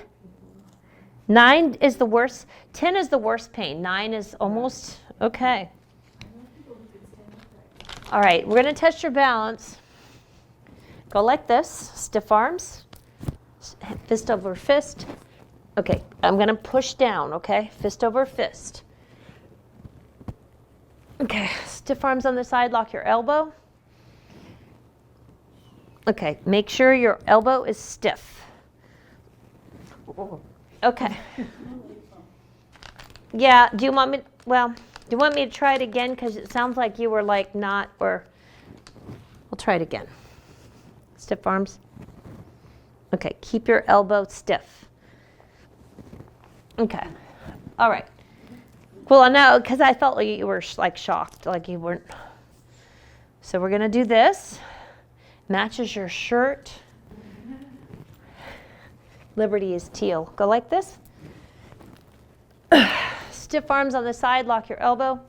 Speaker 1: 9 is the worst. 10 is the worst pain. 9 is almost, okay. All right, we're going to test your balance. Go like this, stiff arms, fist over fist. Okay, I'm going to push down, okay? Fist over fist. Okay, stiff arms on the side, lock your elbow. Okay, make sure your elbow is stiff. Okay. Yeah, do you want me, well, do you want me to try it again? Because it sounds like you were like not, or, we'll try it again. Stiff arms. Okay, keep your elbow stiff. Okay, all right. Well, no, because I felt like you were like shocked, like you weren't. So we're gonna do this. Matches your shirt. Liberty is teal. Go like this. Stiff arms on the side, lock your elbow.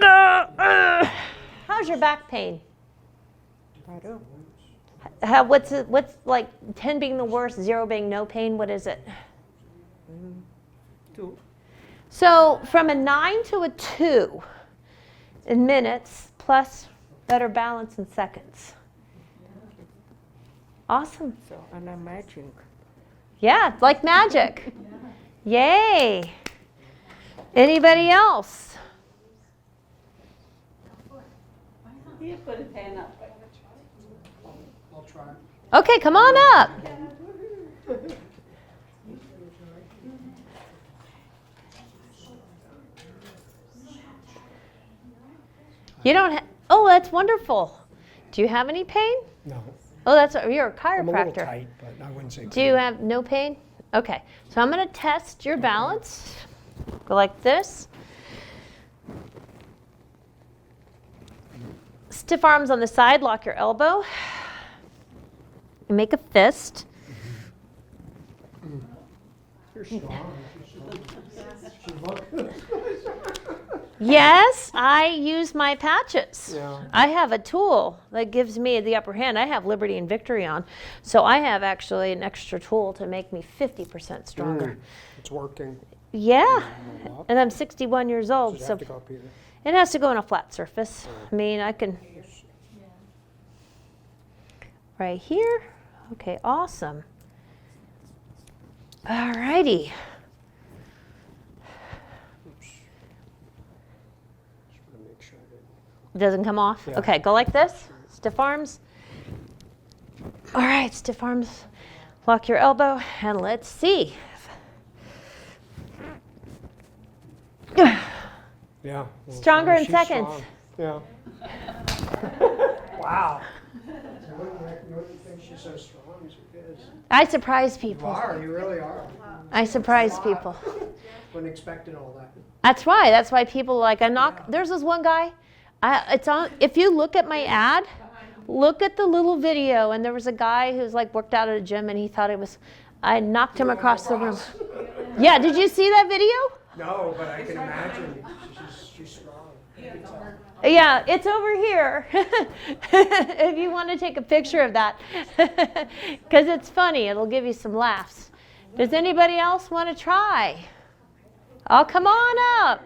Speaker 1: How's your back pain?
Speaker 7: I do.
Speaker 1: What's like 10 being the worst, 0 being no pain? What is it?
Speaker 7: 2.
Speaker 1: So from a 9 to a 2 in minutes, plus better balance in seconds. Awesome.
Speaker 7: So, and I'm matching.
Speaker 1: Yeah, like magic. Yay. Anybody else?
Speaker 5: He put his hand up.
Speaker 8: I'll try.
Speaker 1: Okay, come on up. You don't oh, that's wonderful. Do you have any pain?
Speaker 8: No,
Speaker 1: Oh, you're a
Speaker 8: I'm a little
Speaker 1: chiropractor.
Speaker 8: tight, but I wouldn't say.
Speaker 1: Do you have no pain? Okay, so I'm going to test your balance. Go like this. Stiff arms on the side, lock your elbow. Make a fist.
Speaker 8: You're strong. She look-
Speaker 1: Yes, I use my patches.
Speaker 8: Yeah.
Speaker 1: I have a tool that gives me the upper hand. I have Liberty and Victory on, so I have actually an extra tool to make me 50% stronger.
Speaker 8: It's working.
Speaker 1: Yeah,
Speaker 8: Up.
Speaker 1: and I'm 61 years old,
Speaker 8: Does it
Speaker 1: so
Speaker 8: have to go up here?
Speaker 1: it has to go on a flat surface. I mean, I can. Right here. Okay, awesome. All righty.
Speaker 8: Just want to make sure that.
Speaker 1: Doesn't come off?
Speaker 8: Yeah.
Speaker 1: Okay, go like this. Stiff arms. All right, stiff arms. Lock your elbow, and let's see.
Speaker 8: Yeah. Well,
Speaker 1: Stronger in
Speaker 8: she's
Speaker 1: seconds.
Speaker 8: strong. Yeah. Wow. You wouldn't think she's so strong as she is.
Speaker 1: I surprise
Speaker 8: You
Speaker 1: people.
Speaker 8: are, you really are.
Speaker 1: I surprise people.
Speaker 8: Wasn't expecting all that.
Speaker 1: That's why. That's why people like I knock. There's this one guy. It's on. If you look at my ad, look at the little video, and there was a guy who's like worked out at a gym, and he thought it was. I knocked him across the room. Yeah. Did you see that video?
Speaker 8: No, but I can imagine. She's strong.
Speaker 1: Yeah, it's over here. If you want to take a picture of that, because it's funny. It'll give you some laughs. Does anybody else want to try? Oh, come on up.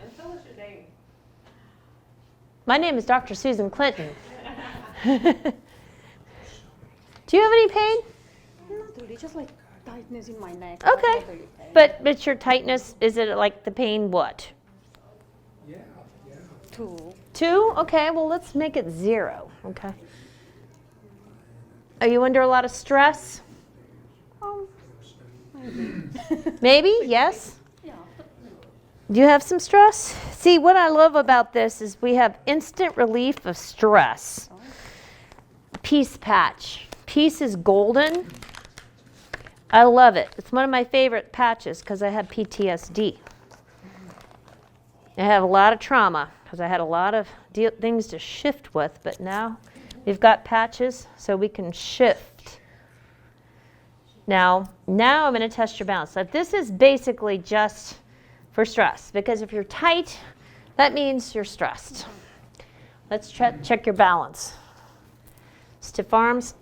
Speaker 5: And tell us your name.
Speaker 1: My name is Dr. Susan Clinton. Do you have any pain?
Speaker 6: Not really, just like tightness in my neck.
Speaker 1: Okay.
Speaker 6: Not really pain.
Speaker 1: But your tightness, is it like the pain what?
Speaker 8: Yeah.
Speaker 6: 2.
Speaker 1: 2? Okay, well let's make it 0. Okay. Are you under a lot of stress?
Speaker 6: Maybe.
Speaker 1: Maybe, yes?
Speaker 6: Yeah.
Speaker 1: Do you have some stress? See, what I love about this is we have instant relief of stress. Peace patch. Peace is golden. I love it. It's one of my favorite patches because I have PTSD. I have a lot of trauma because I had a lot of things to shift with, but now we've got patches so we can shift. Now I'm going to test your balance. So this is basically just for stress because if you're tight, that means you're stressed. Let's check your balance. Stiff arms.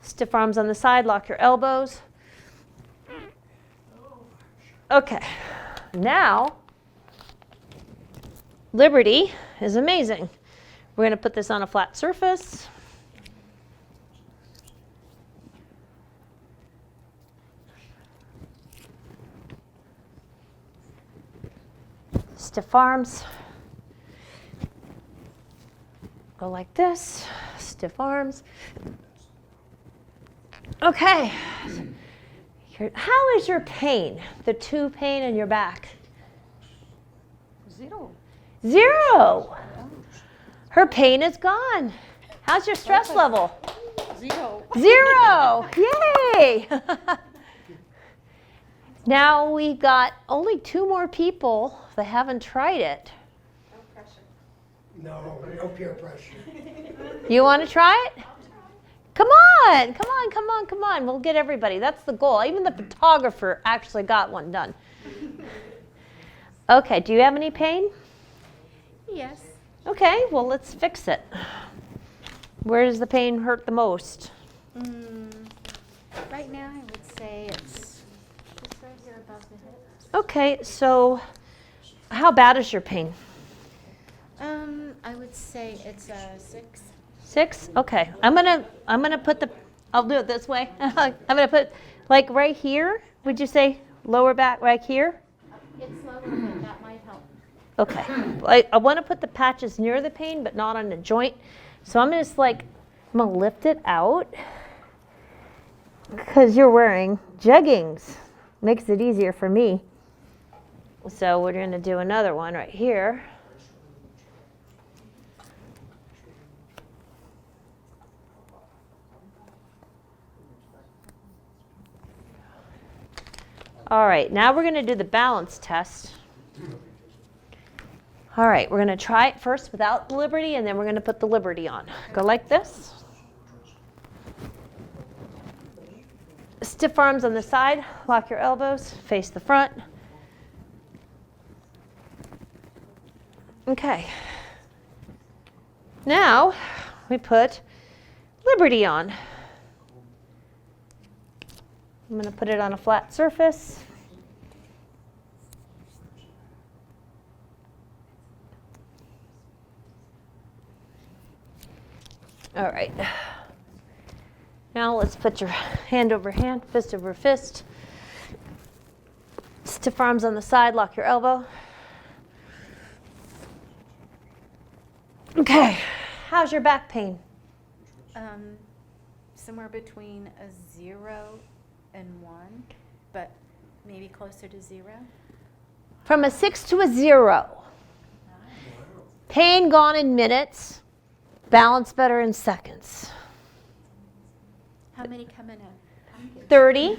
Speaker 1: Stiff arms on the side, lock your elbows. Okay, now, Liberty is amazing. We're going to put this on a flat surface. Stiff arms. Go like this, stiff arms. Okay. How is your pain? The 2 pain in your back?
Speaker 6: 0.
Speaker 1: 0. Her pain is gone. How's your stress level?
Speaker 6: 0.
Speaker 1: 0. Yay. Now we got only 2 more people that haven't tried it.
Speaker 8: No peer pressure.
Speaker 1: You want to try it? Come on, come on, come on, come on. We'll get everybody. That's the goal. Even the photographer actually got one done. Okay, do you have any pain?
Speaker 6: Yes.
Speaker 1: Okay, well, let's fix it. Where does the pain hurt the most?
Speaker 6: Right now, I would say it's just right here above the hips.
Speaker 1: Okay, so how bad is your pain?
Speaker 6: I would say it's a 6.
Speaker 1: 6? Okay. I'm gonna put I'll do it this way. I'm gonna put like right here. Would you say lower back right here?
Speaker 6: It's lower, but that might help.
Speaker 1: Okay. I want to put the patches near the pain, but not on the joint. So I'm just like, I'm gonna lift it out because you're wearing jeggings. Makes it easier for me. So we're gonna do another one right here. All right, now we're going to do the balance test. All right, we're going to try it first without the Liberty, and then we're going to put the Liberty on. Go like this. Stiff arms on the side, lock your elbows, face the front. Okay. Now we put Liberty on. I'm going to put it on a flat surface. All right. Now Now let's put your hand over hand, fist over fist. Stiff arms on the side, lock your elbow. Okay, how's your back pain?
Speaker 6: Somewhere between a 0 and 1, but maybe closer to 0.
Speaker 1: From a 6 to a 0. Pain gone in minutes, balance better in seconds.
Speaker 6: How many come in a
Speaker 1: 30.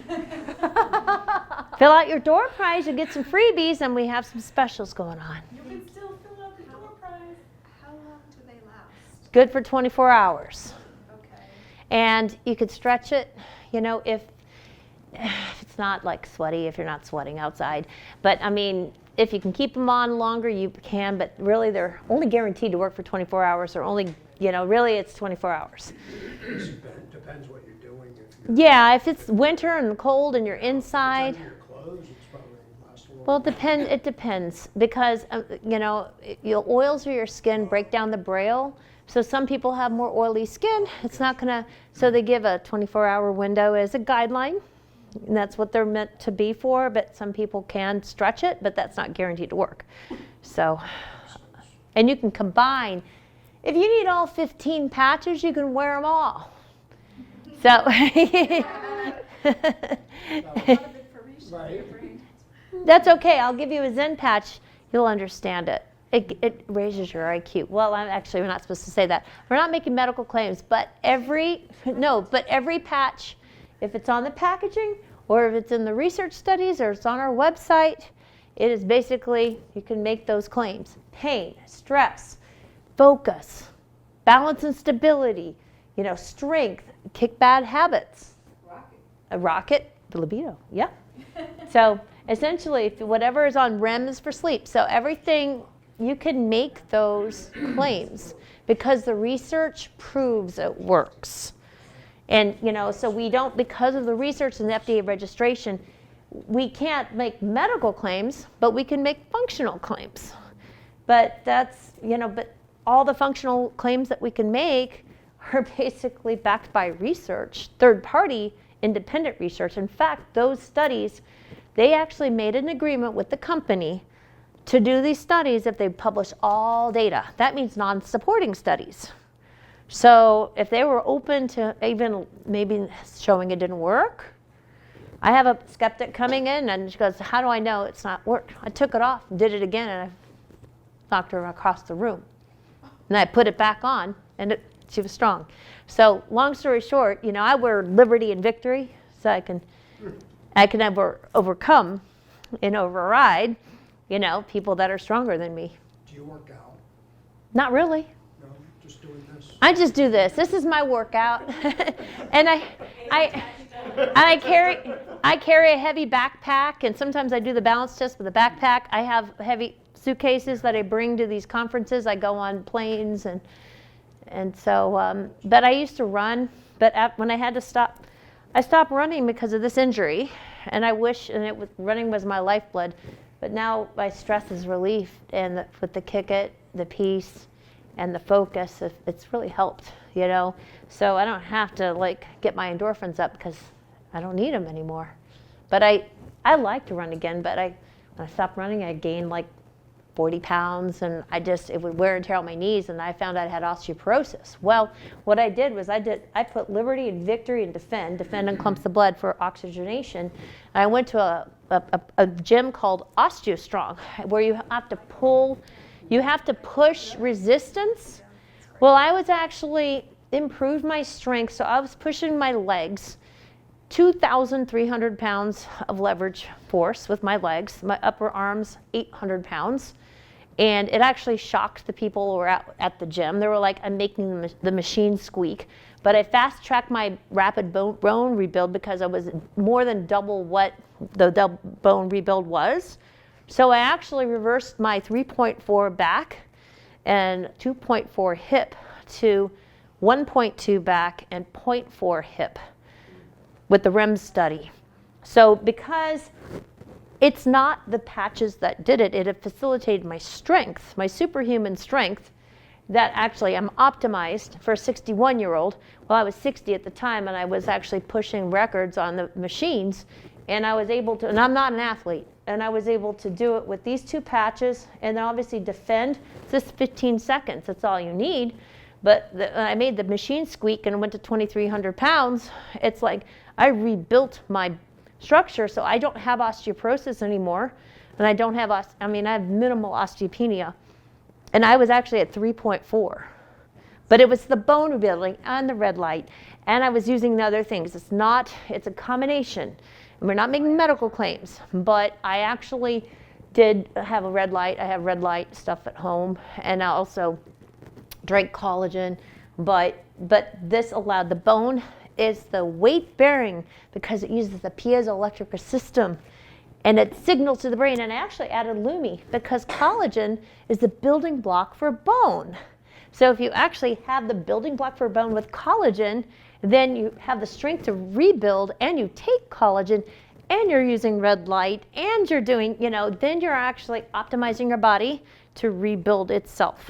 Speaker 1: Fill out your door prize, you'll get some freebies, and we have some specials going on.
Speaker 6: You can still fill out the door prize. How long do they last?
Speaker 1: Good for 24 hours.
Speaker 6: Okay.
Speaker 1: And you could stretch it, you know, if it's not like sweaty, if you're not sweating outside. But I mean, if you can keep them on longer, you can, but really they're only guaranteed to work for 24 hours, or only, you know, really it's 24 hours.
Speaker 8: Depends what you're doing.
Speaker 1: Yeah, if it's winter and cold and you're inside.
Speaker 8: Your clothes, it's probably lasts a little.
Speaker 1: Well, it depends because, you know, your oils of your skin break down the braille. So some people have more oily skin. It's not going to, so they give a 24-hour window as a guideline. And that's what they're meant to be for, but some people can stretch it, but that's not guaranteed to work. So, and you can combine. If you need all 15 patches, you can wear them all. So, that's okay. I'll give you a Zen patch. You'll understand it. It raises your IQ. Well, we're not supposed to say that. We're not making medical claims, but every patch, if it's on the packaging or if it's in the research studies or it's on our website, it is basically, you can make those claims. Pain, stress, focus, balance and stability, you know, strength, kick bad habits. A rocket, the libido, yeah. So essentially, whatever is on REM is for sleep. So everything, you can make those claims because the research proves it works. And, you know, so we don't, because of the research and the FDA registration, we can't make medical claims, but we can make functional claims. But that's, you know, but all the functional claims that we can make are basically backed by research, third-party independent research. In fact, those studies, they actually made an agreement with the company to do these studies if they publish all data. That means non-supporting studies. So if they were open to even maybe showing it didn't work, I have a skeptic coming in and she goes, how do I know it's not worked? I took it off and did it again and I knocked her across the room. And I put it back on and she was strong. So long story short, you know, I wear liberty and victory so I can overcome and override, you know, people that are stronger than me.
Speaker 8: Do you work out?
Speaker 1: Not really.
Speaker 8: No, just doing this?
Speaker 1: I just do this. This is my workout. And I carry a heavy backpack, and sometimes I do the balance test with a backpack. I have heavy suitcases that I bring to these conferences. I go on planes and so, but I used to run, but when I had to stop, I stopped running because of this injury, and I wish, running was my lifeblood, but now my stress is relief, and with the kick it, the peace, and the focus, it's really helped, you know. So I don't have to like get my endorphins up because I don't need them anymore. But I like to run again, but when I stopped running, I gained like 40 pounds, and it would wear and tear on my knees, and I found out I had osteoporosis. Well, what I did was I put liberty and victory and defend unclumps the blood for oxygenation. And I went to a gym called OsteoStrong, where you have to push resistance. Well, I was actually improved my strength, so I was pushing my legs, 2,300 pounds of leverage force with my legs, my upper arms, 800 pounds. And it actually shocked the people who were at the gym. They were like, I'm making the machine squeak. But I fast-tracked my rapid bone rebuild because I was more than double what the bone rebuild was. So I actually reversed my 3.4 back and 2.4 hip to 1.2 back and 0.4 hip with the REM study. So because it's not the patches that did it, it had facilitated my strength, my superhuman strength. that actually I'm optimized for a 61-year-old. Well, I was 60 at the time, and I was actually pushing records on the machines, and I was able to, and I'm not an athlete, and I was able to do it with these 2 patches, and then obviously defend. It's just 15 seconds, that's all you need. But when I made the machine squeak and went to 2,300 pounds, it's like I rebuilt my structure, so I don't have osteoporosis anymore, and I don't have, I have minimal osteopenia. And I was actually at 3.4. But it was the bone rebuilding and the red light, and I was using the other things. It's a combination. And we're not making medical claims, but I actually did have a red light. I have red light stuff at home, and I also drank collagen. But this allowed, the bone is the weight bearing because it uses the piezoelectric system. And it signals to the brain, and I actually added Lumi because collagen is the building block for bone. So if you actually have the building block for bone with collagen, then you have the strength to rebuild, and you take collagen, and you're using red light, and you're doing, then you're actually optimizing your body to rebuild itself.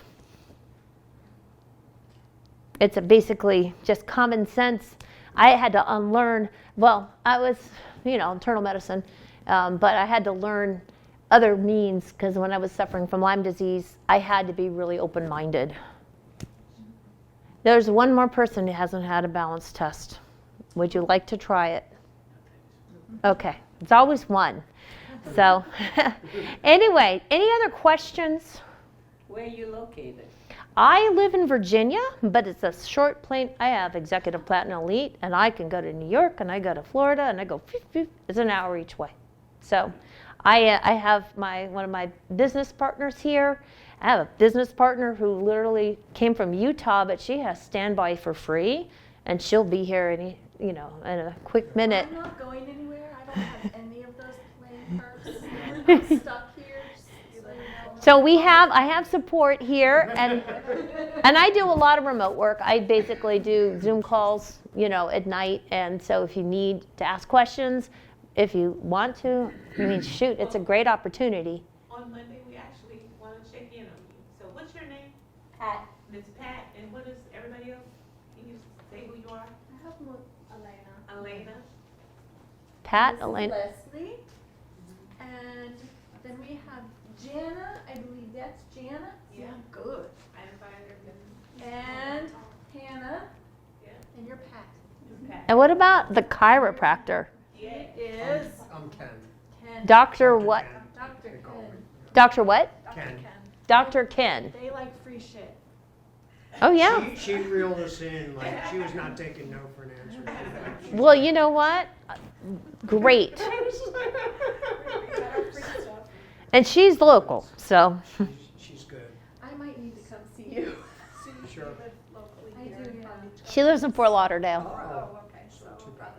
Speaker 1: It's basically just common sense. I had to unlearn, I was, internal medicine. But I had to learn other means because when I was suffering from Lyme disease, I had to be really open-minded. There's one more person who hasn't had a balance test. Would you like to try it? Okay, it's always one. So anyway, any other questions?
Speaker 5: Where are you located?
Speaker 1: I live in Virginia, but it's a short plane. I have Executive Platinum Elite, and I can go to New York, and I go to Florida, and I go, it's an hour each way. So I have one of my business partners here. I have a business partner who literally came from Utah, but she has standby for free, and she'll be here in a quick minute.
Speaker 6: I'm not going anywhere. I don't have any of those plane perks. I'm stuck here.
Speaker 1: So I have support here, and I do a lot of remote work. I basically do Zoom calls, at night, and so if you need to ask questions, if you want to, shoot, it's a great opportunity.
Speaker 9: On Monday, we actually want to check in on you. So what's your name? Pat. Miss Pat, and what is everybody else? Can you say who you are?
Speaker 6: I have Elena.
Speaker 9: Elena.
Speaker 1: Pat,
Speaker 6: This is
Speaker 1: Elena.
Speaker 6: Leslie. And then we have Jana. I believe that's Jana.
Speaker 9: Yeah.
Speaker 6: Good.
Speaker 9: I invited her.
Speaker 6: And Hannah.
Speaker 9: Yeah.
Speaker 6: And you're Pat.
Speaker 9: Pat.
Speaker 1: And what about the chiropractor?
Speaker 9: Yeah.
Speaker 6: Is
Speaker 8: I'm Ken.
Speaker 6: Ken.
Speaker 1: Dr. what?
Speaker 6: Dr. Ken.
Speaker 1: Dr. what?
Speaker 8: Ken.
Speaker 1: Dr. Ken.
Speaker 6: They like free shit.
Speaker 1: Oh, yeah.
Speaker 8: She reeled us in like she was not taking no for an answer.
Speaker 1: Well, you know what? Great. And she's local, so.
Speaker 8: She's good.
Speaker 6: I might need to come see you.
Speaker 8: Sure.
Speaker 6: I do, yeah.
Speaker 1: She lives in Fort Lauderdale.
Speaker 6: Oh, okay. So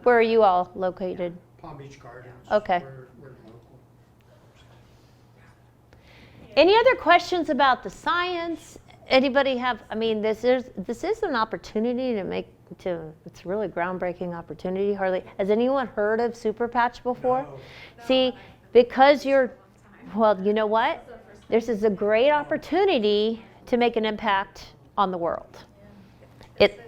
Speaker 1: Where are you all located?
Speaker 8: Palm Beach Gardens.
Speaker 1: Okay.
Speaker 8: We're local.
Speaker 1: Any other questions about the science? Anybody have, this is an opportunity it's a really groundbreaking opportunity. Has anyone heard of Super Patch before?
Speaker 8: No.
Speaker 1: See, because well, you know what? This is a great opportunity to make an impact on the world.
Speaker 6: An MLM?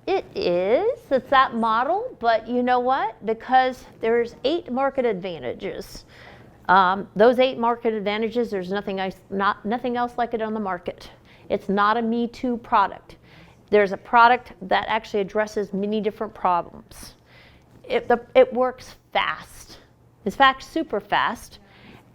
Speaker 1: It is. It's that model, but you know what? Because there's 8 market advantages. Those 8 market advantages, there's nothing else like it on the market. It's not a Me Too product. There's a product that actually addresses many different problems. It works fast. In fact, super fast.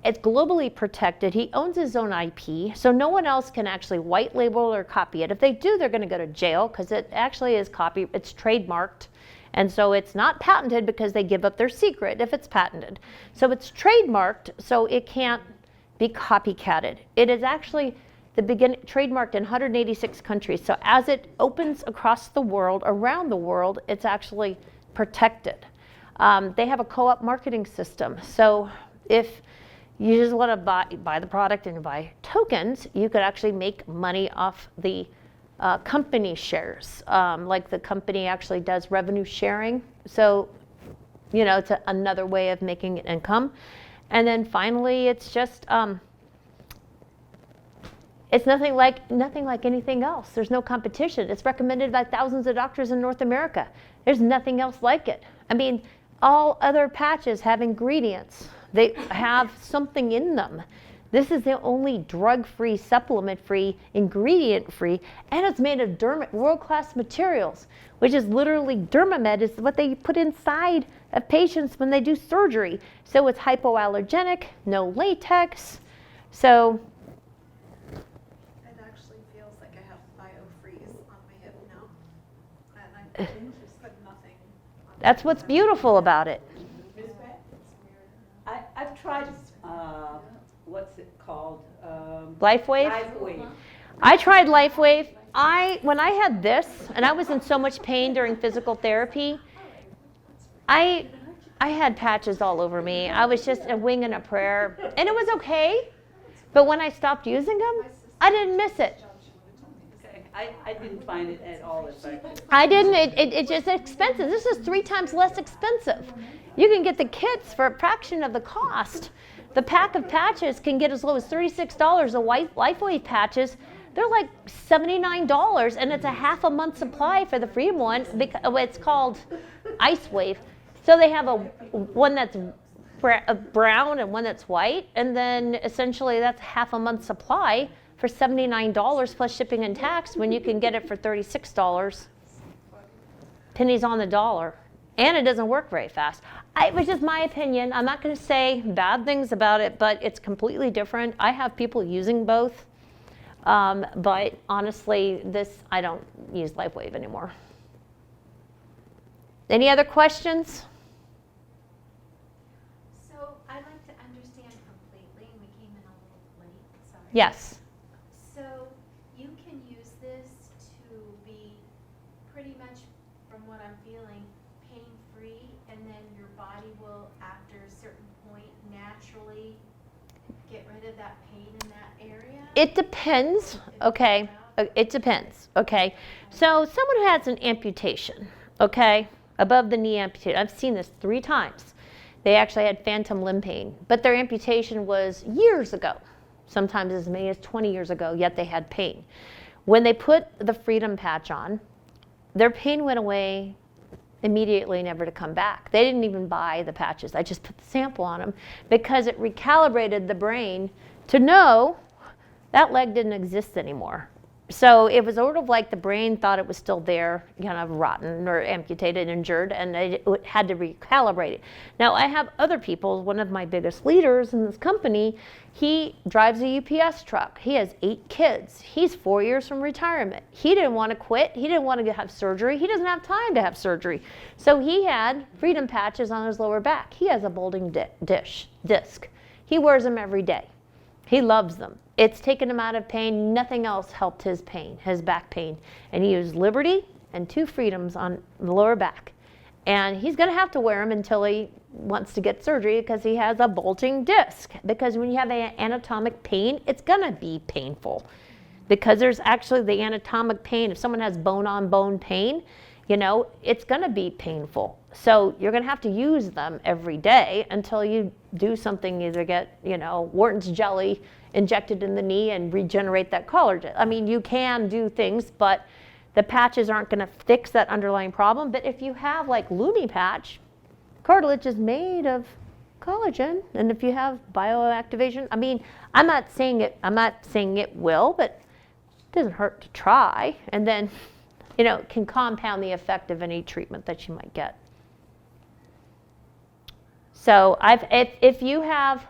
Speaker 1: It's globally protected. He owns his own IP, so no one else can actually white label or copy it. If they do, they're going to go to jail because it actually is it's trademarked. And so it's not patented because they give up their secret if it's patented. So it's trademarked, so it can't be copycatted. It is actually trademarked in 186 countries. So as it opens across the world, around the world, it's actually protected. They have a co-op marketing system. So if you just want to buy the product and buy tokens, you could actually make money off the company shares. Like the company actually does revenue sharing. So, it's another way of making an income. And then finally, it's just, It's nothing like anything else. There's no competition. It's recommended by thousands of doctors in North America. There's nothing else like it. I mean, all other patches have ingredients. They have something in them. This is the only drug-free, supplement-free, ingredient-free, and it's made of world-class materials, which is literally Dermamed is what they put inside of patients when they do surgery. So it's hypoallergenic, no latex. So
Speaker 6: It actually feels like I have biofreeze on my hip now. And I put nothing on
Speaker 1: that's what's beautiful about it.
Speaker 5: Miss Pat? I've tried, what's it called?
Speaker 1: LifeWave?
Speaker 5: LifeWave.
Speaker 1: I tried LifeWave. When I had this, and I was in so much pain during physical therapy, I had patches all over me. I was just a wing and a prayer, and it was okay. But when I stopped using them, I didn't miss it.
Speaker 5: Okay. I didn't find it at all effective.
Speaker 1: I didn't. It's just expensive. This is 3 times less expensive. You can get the kits for a fraction of the cost. The pack of patches can get as low as $36. The LifeWave patches, they're like $79, and it's a half a month supply for the Freedom one. It's called Ice Wave. So they have one that's brown and one that's white, and then essentially that's half a month supply for $79 plus shipping and tax when you can get it for $36. Pennies on the dollar. And it doesn't work very fast. It was just my opinion. I'm not going to say bad things about it, but it's completely different. I have people using both. But honestly, I don't use LifeWave anymore. Any other questions?
Speaker 10: So I'd like to understand completely, and we came in a little late, sorry.
Speaker 1: Yes.
Speaker 10: So you can use this to be pretty much, from what I'm feeling, pain-free, and then your body will, after a certain point, naturally get rid of that pain in that area?
Speaker 1: It depends. Okay. It depends. Okay. So someone who has an amputation, okay, above the knee amputation. I've seen this 3 times. They actually had phantom limb pain, but their amputation was years ago, sometimes as many as 20 years ago, yet they had pain. When they put the Freedom patch on, their pain went away immediately, never to come back. They didn't even buy the patches. I just put the sample on them because it recalibrated the brain to know that leg didn't exist anymore. So it was sort of like the brain thought it was still there, kind of rotten or amputated, injured, and it had to recalibrate it. Now I have other people, one of my biggest leaders in this company, he drives a UPS truck. He has 8 kids. He's 4 years from retirement. He didn't want to quit. He didn't want to have surgery. He doesn't have time to have surgery. So he had Freedom patches on his lower back. He has a bulging disc. He wears them every day. He loves them. It's taken him out of pain. Nothing else helped his pain, his back pain. And he used Liberty and 2 Freedoms on the lower back. And he's going to have to wear them until he wants to get surgery because he has a bulging disc. Because when you have anatomic pain, it's going to be painful. Because there's actually the anatomic pain. If someone has bone-on-bone pain, it's going to be painful. So you're going to have to use them every day until you do something, either get, Wharton's jelly injected in the knee and regenerate that collagen. I mean, you can do things, but the patches aren't going to fix that underlying problem. But if you have like Lumi patch, cartilage is made of collagen, and if you have bioactivation, I mean, I'm not saying it will, but it doesn't hurt to try. And then, it can compound the effect of any treatment that you might get. So if you have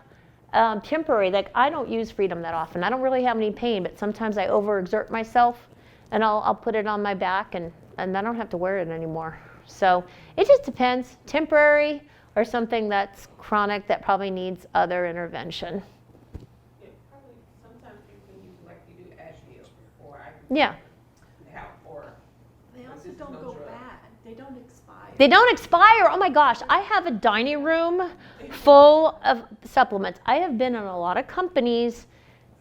Speaker 1: temporary, like I don't use Freedom that often. I don't really have any pain, but sometimes I overexert myself, and I'll put it on my back, and I don't have to wear it anymore. So it just depends, temporary or something that's chronic that probably needs other intervention.
Speaker 9: Yeah, probably sometimes you can use like you do Asheville or
Speaker 1: Yeah.
Speaker 6: They also don't go bad. They don't expire.
Speaker 1: They don't expire. Oh my gosh, I have a dining room full of supplements. I have been in a lot of companies,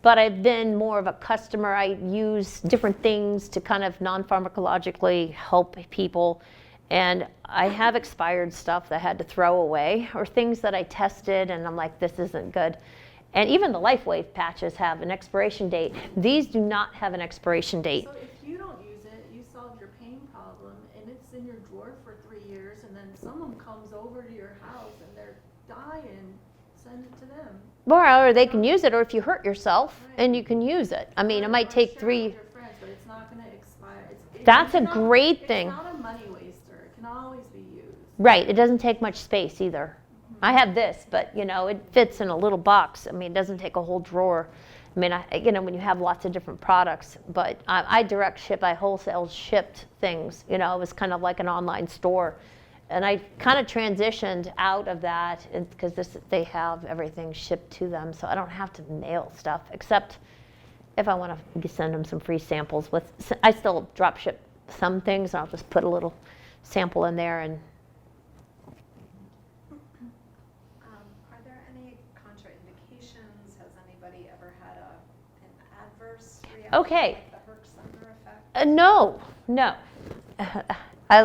Speaker 1: but I've been more of a customer. I use different things to kind of non-pharmacologically help people. And I have expired stuff that I had to throw away, or things that I tested and I'm like, this isn't good. And even the LifeWave patches have an expiration date. These do not have an expiration date.
Speaker 6: So if you don't use it, you solve your pain problem, and it's in your drawer for 3 years, and then someone comes over to your house and they're dying, send it to them.
Speaker 1: Or they can use it, or if you hurt yourself,
Speaker 6: Right.
Speaker 1: and you can use it. I mean, it
Speaker 6: Or
Speaker 1: might take
Speaker 6: share it
Speaker 1: 3.
Speaker 6: with your friends, but it's not going to expire.
Speaker 1: That's a great thing.
Speaker 6: It's not a money waster. It can always be used.
Speaker 1: Right, it doesn't take much space either. I have this, but you know, it fits in a little box. I mean, it doesn't take a whole drawer. I mean, you know, when you have lots of different products, but I direct ship, I wholesale shipped things. You know, it was kind of like an online store. And I kind of transitioned out of that because they have everything shipped to them, so I don't have to mail stuff, except if I want to send them some free samples. I still drop ship some things, and I'll just put a little sample in there. And
Speaker 6: Are there any contraindications? Has anybody ever had an adverse reaction?
Speaker 1: Okay.
Speaker 6: Like the Herxheimer effect?
Speaker 1: No. I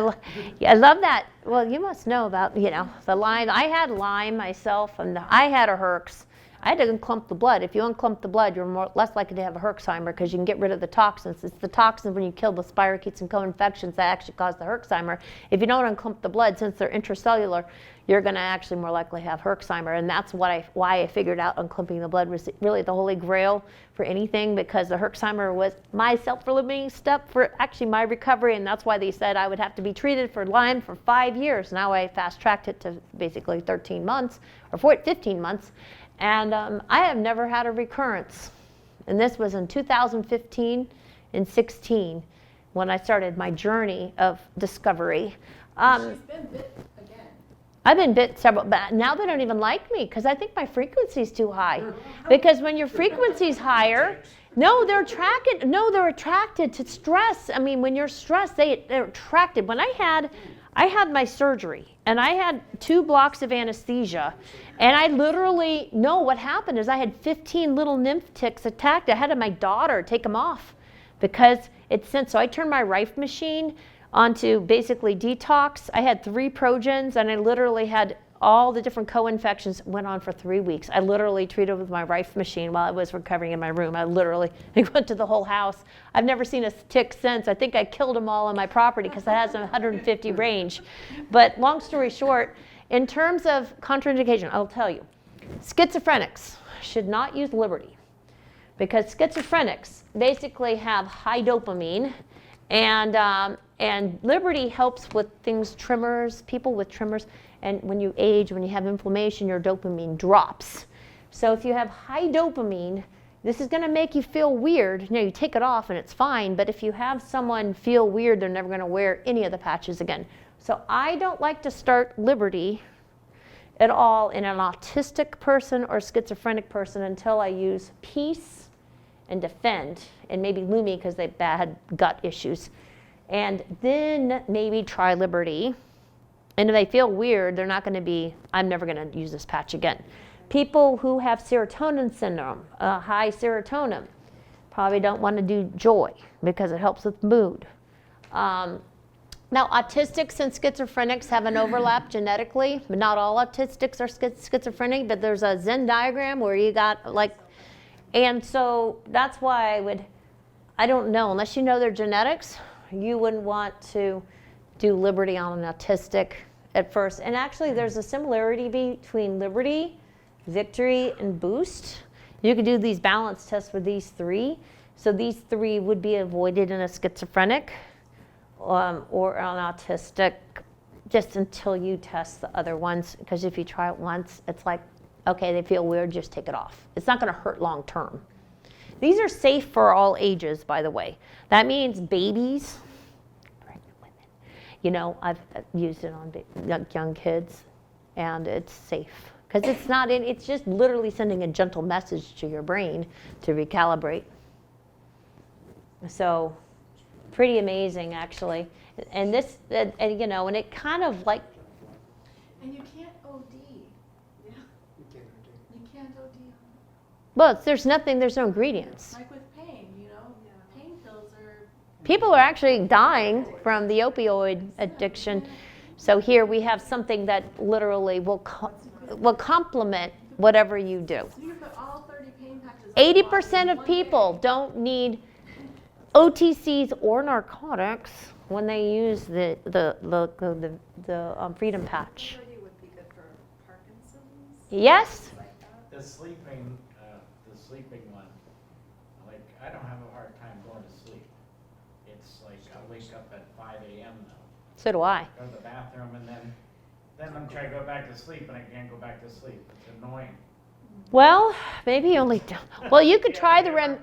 Speaker 1: love that. Well, you must know about, you know, the Lyme. I had Lyme myself, and I had a Herx. I had to unclump the blood. If you unclump the blood, you're less likely to have a Herxheimer because you can get rid of the toxins. It's the toxins when you kill the spirochetes and co-infections that actually cause the Herxheimer. If you don't unclump the blood, since they're intracellular, you're going to actually more likely have Herxheimer. And that's why I figured out unclumping the blood was really the holy grail for anything, because the Herxheimer was my self-limiting step for actually my recovery. And that's why they said I would have to be treated for Lyme for 5 years. Now I fast-tracked it to basically 13 months or 15 months. And I have never had a recurrence. And this was in 2015 and 16 when I started my journey of discovery.
Speaker 6: She's been bit again.
Speaker 1: I've been bit several, but now they don't even like me because I think my frequency's too high. Because when your frequency's higher, they're attracted to stress. I mean, when you're stressed, they're attracted. When I had my surgery, and I had 2 blocks of anesthesia, and I literally know what happened is I had 15 little nymph ticks attacked. I had my daughter take them off because it sent. So I turned my Rife machine onto basically detox. I had 3 Progens, and I literally had all the different co-infections. Went on for 3 weeks. I literally treated with my Rife machine while I was recovering in my room. I went to the whole house. I've never seen a tick since. I think I killed them all on my property because it has a 150 range. But long story short, in terms of contraindication, I'll tell you, schizophrenics should not use Liberty because schizophrenics basically have high dopamine, and Liberty helps with things, tremors, people with tremors. And when you age, when you have inflammation, your dopamine drops. So if you have high dopamine, this is going to make you feel weird. You know, you take it off and it's fine, but if you have someone feel weird, they're never going to wear any of the patches again. So I don't like to start Liberty at all in an autistic person or schizophrenic person until I use Peace and Defend, and maybe Lumi because they had gut issues. And then maybe try Liberty. And if they feel weird, they're not going to be, I'm never going to use this patch again. People who have serotonin syndrome, high serotonin, probably don't want to do Joy because it helps with mood. Now, autistics and schizophrenics have an overlap genetically, but not all autistics are schizophrenic, but there's a Venn diagram where you got and so that's why I don't know, unless you know their genetics, you wouldn't want to do Liberty on an autistic at first. And actually, there's a similarity between Liberty, Victory, and Boost. You could do these balance tests for these 3. So these 3 would be avoided in a schizophrenic or an autistic just until you test the other ones. Because if you try it once, it's like, okay, they feel weird, just take it off. It's not going to hurt long term. These are safe for all ages, by the way. That means babies, pregnant women. You know, I've used it on young kids, and it's safe. Because it's just literally sending a gentle message to your brain to recalibrate. So, pretty amazing, actually. And this, and you know, and it kind of like.
Speaker 6: And you can't OD. Yeah. You can't OD.
Speaker 1: Well, there's no ingredients.
Speaker 6: Like with pain, you know, pain pills are.
Speaker 1: People are actually dying from the opioid addiction. So here we have something that literally will complement whatever you do.
Speaker 6: You can put all
Speaker 1: 80% of people don't need OTCs or narcotics when they use the Freedom Patch.
Speaker 6: Would be good for Parkinson's.
Speaker 1: Yes.
Speaker 11: The sleeping one, like, I don't have a hard time going to sleep. It's like I wake up at 5 a.m. though.
Speaker 1: So do I.
Speaker 11: Go to the bathroom and then I'm trying to go back to sleep and I can't go back to sleep. It's annoying.
Speaker 1: Well, maybe only. Well, you could try the REM.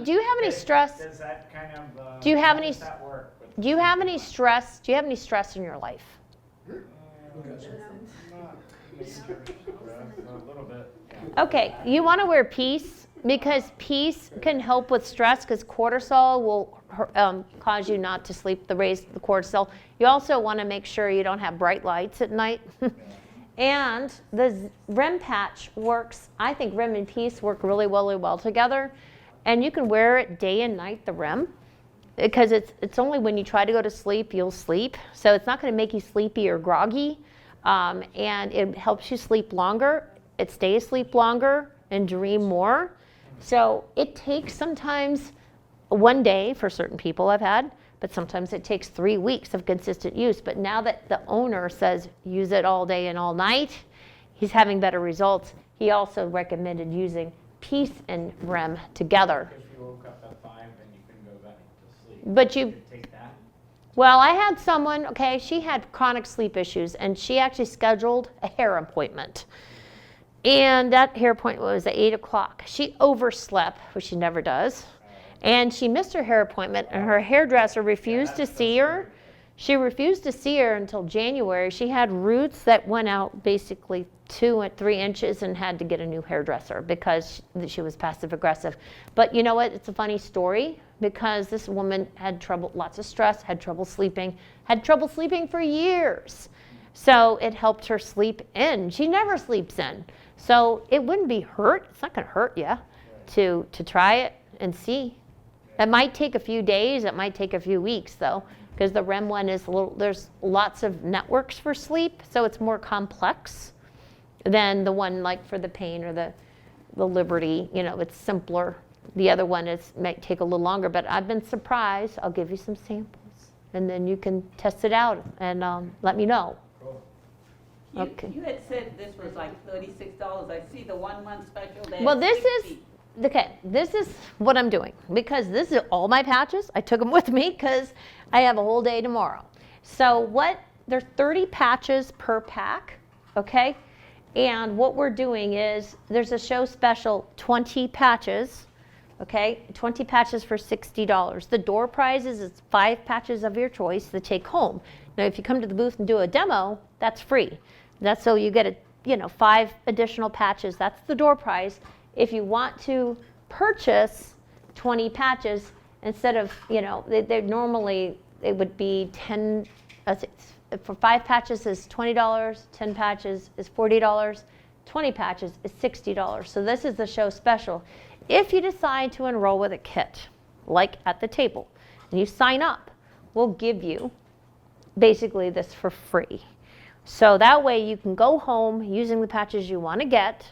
Speaker 1: Do you have any stress?
Speaker 11: Does that kind of?
Speaker 1: Do you have any?
Speaker 11: Does that work?
Speaker 1: Do you have any stress? Do you have any stress in your life?
Speaker 11: A little bit.
Speaker 1: Okay, you want to wear Peace because Peace can help with stress because cortisol will cause you not to sleep, raise the cortisol. You also want to make sure you don't have bright lights at night. And the REM patch works, I think REM and Peace work really well together. And you can wear it day and night, the REM, because it's only when you try to go to sleep, you'll sleep. So it's not going to make you sleepy or groggy. And it helps you sleep longer. It stays asleep longer and dream more. So it takes sometimes one day for certain people I've had, but sometimes it takes 3 weeks of consistent use. But now that the owner says use it all day and all night, he's having better results. He also recommended using Peace and REM together.
Speaker 11: If you woke up at 5 and you couldn't go back to sleep,
Speaker 1: But you
Speaker 11: take that.
Speaker 1: Well, I had someone, okay, she had chronic sleep issues, and she actually scheduled a hair appointment. And that hair appointment was at 8 o'clock. She overslept, which she never does. And she missed her hair appointment, and her hairdresser refused to see her. She refused to see her until January. She had roots that went out basically 2 and 3 inches and had to get a new hairdresser because she was passive aggressive. But you know what? It's a funny story because this woman had trouble, lots of stress, had trouble sleeping for years. So it helped her sleep in. She never sleeps in. So it wouldn't be hurt. It's not going to hurt you to try it and see. It might take a few days. It might take a few weeks, though, because the REM one is there's lots of networks for sleep, so it's more complex than the one like for the pain or the Liberty. You know, it's simpler. The other one might take a little longer, but I've been surprised. I'll give you some samples, and then you can test it out and let me know. Okay.
Speaker 5: You had said this was like $36. I see the 1 month special there.
Speaker 1: Well, this is what I'm doing because this is all my patches. I took them with me because I have a whole day tomorrow. So there's 30 patches per pack, okay? And what we're doing is there's a show special, 20 patches, okay? 20 patches for $60. The door prize is 5 patches of your choice to take home. Now, if you come to the booth and do a demo, that's free. That's so you get 5 additional patches. That's the door prize. If you want to purchase 20 patches, instead of, they normally, it would be 10, for 5 patches is $20, 10 patches is $40, 20 patches is $60. So this is the show special. If you decide to enroll with a kit, like at the table, and you sign up, we'll give you basically this for free. So that way you can go home using the patches you want to get,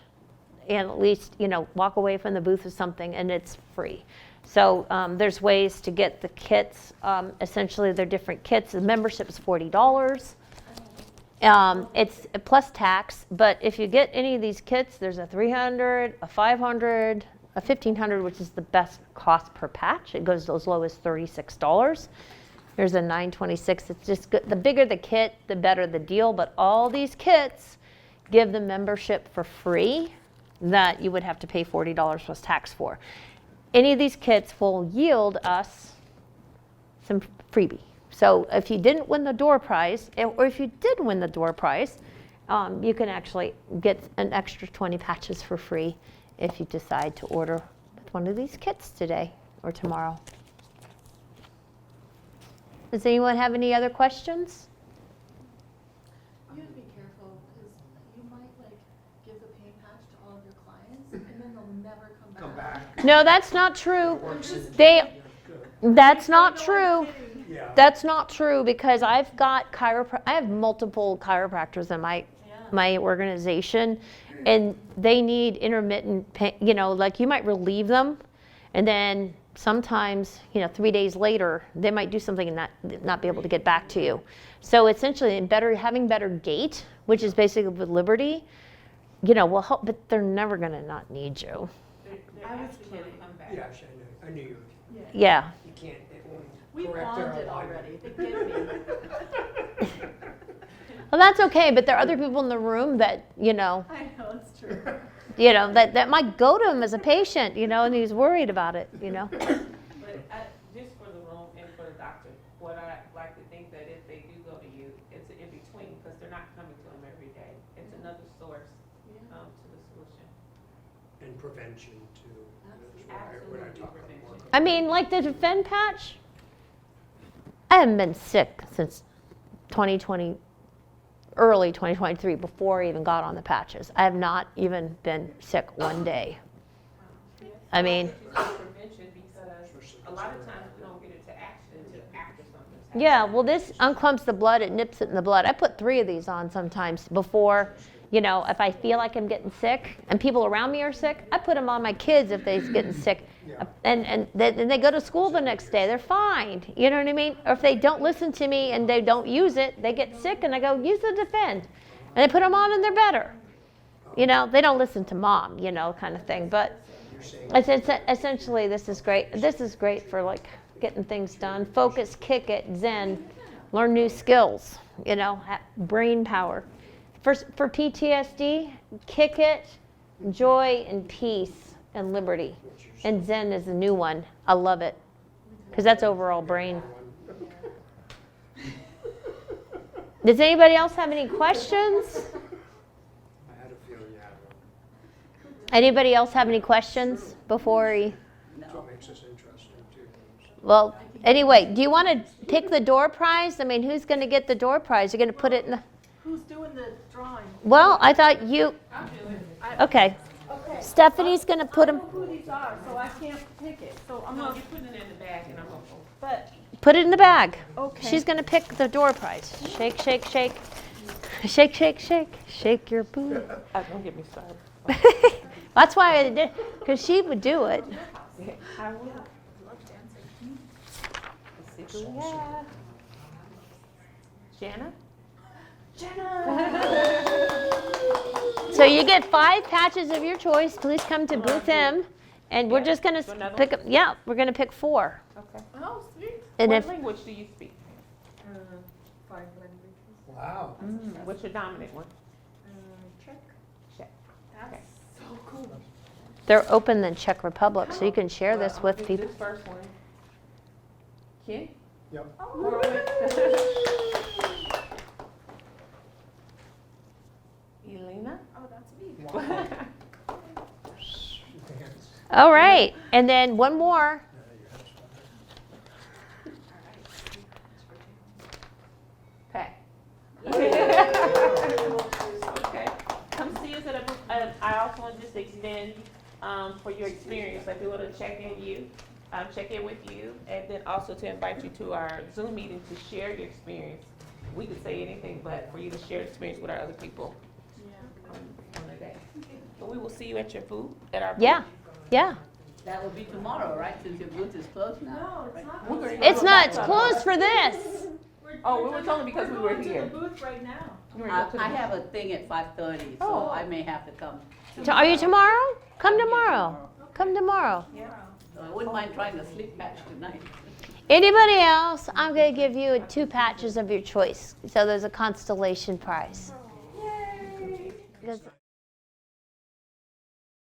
Speaker 1: and at least, walk away from the booth with something, and it's free. So there's ways to get the kits. Essentially, they're different kits. The membership is $40. It's plus tax, but if you get any of these kits, there's a $300, a $500, a $1,500, which is the best cost per patch. It goes as low as $36. There's a $926. It's just good. The bigger the kit, the better the deal. But all these kits give the membership for free that you would have to pay $40 plus tax for. Any of these kits will yield us some freebie. So if you didn't win the door prize, or if you did win the door prize, you can actually get an extra 20 patches for free if you decide to order one of these kits today or tomorrow. Does anyone have any other questions?
Speaker 6: You have to be careful because you might give the pain patch to all of your clients and then they'll never come back.
Speaker 1: No, that's not true. That's not true. That's not true because I have multiple chiropractors in my my organization, and they need intermittent pain, like you might relieve them, and then sometimes, 3 days later, they might do something and not be able to get back to you. So essentially, having better gait, which is basically with Liberty, will help, but they're never going to not need you.
Speaker 9: I was kidding.
Speaker 8: Yeah, I knew you.
Speaker 1: Yeah.
Speaker 8: You can't, it won't
Speaker 6: We
Speaker 8: correct their
Speaker 6: bonded
Speaker 8: alignment.
Speaker 6: already, forgive me.
Speaker 1: Well, that's okay, but there are other people in the room that,
Speaker 6: I know, it's true.
Speaker 1: that might go to him as a patient, and he's worried about it,
Speaker 9: But just for the room and for the doctor, what I like to think that if they do go to you, it's an in-between, because they're not coming to them every day. It's another source to the solution.
Speaker 8: And prevention too. That's what I
Speaker 9: Absolutely
Speaker 8: talk
Speaker 9: prevention.
Speaker 8: about.
Speaker 1: I mean, like the Defend patch, I haven't been sick since 2020, early 2023, before I even got on the patches. I have not even been sick one day. I mean,
Speaker 9: Prevention, because a lot of times we don't get into action until after something's happened.
Speaker 1: yeah, well, this unclumps the blood, it nips it in the blood. I put 3 of these on sometimes before, if I feel like I'm getting sick and people around me are sick, I put them on my kids if they're getting sick. And they go to school the next day, they're fine, you know what I mean? Or if they don't listen to me and they don't use it, they get sick and I go, use the Defend. And they put them on and they're better. They don't listen to mom, kind of thing. But essentially, this is great. This is great for like getting things done. Focus, kick it, zen, learn new skills, brain power. For PTSD, kick it, joy and peace and liberty. And zen is a new one. I love it because that's overall brain. Does anybody else have any questions?
Speaker 8: I had a feeling you had one.
Speaker 1: Anybody else have any questions before we?
Speaker 8: That's what makes this interesting too.
Speaker 1: Well, anyway, do you want to pick the door prize? I mean, who's going to get the door prize? You're going to put it in the...
Speaker 6: Who's doing the drawing?
Speaker 1: Well, I thought you...
Speaker 9: I'll do it.
Speaker 1: Okay.
Speaker 6: Okay.
Speaker 1: Stephanie's going to put
Speaker 6: I
Speaker 1: them...
Speaker 6: don't know who these are, so I can't pick it. So I'm
Speaker 9: No,
Speaker 6: gonna,
Speaker 9: you're putting it in the bag and I'm going to
Speaker 6: but,
Speaker 1: Put it in the bag.
Speaker 6: okay.
Speaker 1: She's going to pick the door prize. Shake, shake, shake. Shake, shake, shake. Shake your booty.
Speaker 9: Don't get me started.
Speaker 1: That's why I did, because she would do it.
Speaker 9: I will. Let's see who we have. Jana?
Speaker 1: So you get 5 patches of your choice. Please come to booth M, and we're just going to pick up. Yeah, we're going to pick 4.
Speaker 9: Okay.
Speaker 6: Oh, sweet.
Speaker 1: And
Speaker 9: What
Speaker 1: if
Speaker 9: language do you speak?
Speaker 6: 5 languages.
Speaker 8: Wow.
Speaker 9: What's your dominant one?
Speaker 6: Czech.
Speaker 9: Czech.
Speaker 6: That's so cool.
Speaker 1: they're open in the Czech Republic, so you can share this with people.
Speaker 9: This first one. Kim?
Speaker 8: Yep.
Speaker 9: Elena?
Speaker 6: Oh, that's me.
Speaker 1: All right, and then one more.
Speaker 9: Pat. Okay. Come see us I also want to just extend for your experience. Like we want to check in with you, and then also to invite you to our Zoom meeting to share your experience. We could say anything, but for you to share experience with our other people on the day. But we will see you at your booth, at our booth.
Speaker 1: Yeah.
Speaker 5: That will be tomorrow, right, since your booth is closed now?
Speaker 6: No, it's not.
Speaker 9: We're gonna
Speaker 1: It's
Speaker 9: go
Speaker 1: not,
Speaker 9: back
Speaker 1: it's
Speaker 9: to-
Speaker 1: closed for this.
Speaker 9: Oh, we were told because we were
Speaker 6: We're
Speaker 9: here.
Speaker 6: going to the booth right now.
Speaker 9: We're gonna go to
Speaker 5: I
Speaker 9: the-
Speaker 5: have a thing at 5:30,
Speaker 9: Oh.
Speaker 5: so I may have to come.
Speaker 1: Are you tomorrow? Come
Speaker 5: I'm here
Speaker 1: tomorrow. Come tomorrow.
Speaker 5: So I wouldn't mind trying the sleep patch tonight.
Speaker 1: Anybody else? I'm going to give you 2 patches of your choice. So there's a constellation prize. Yay!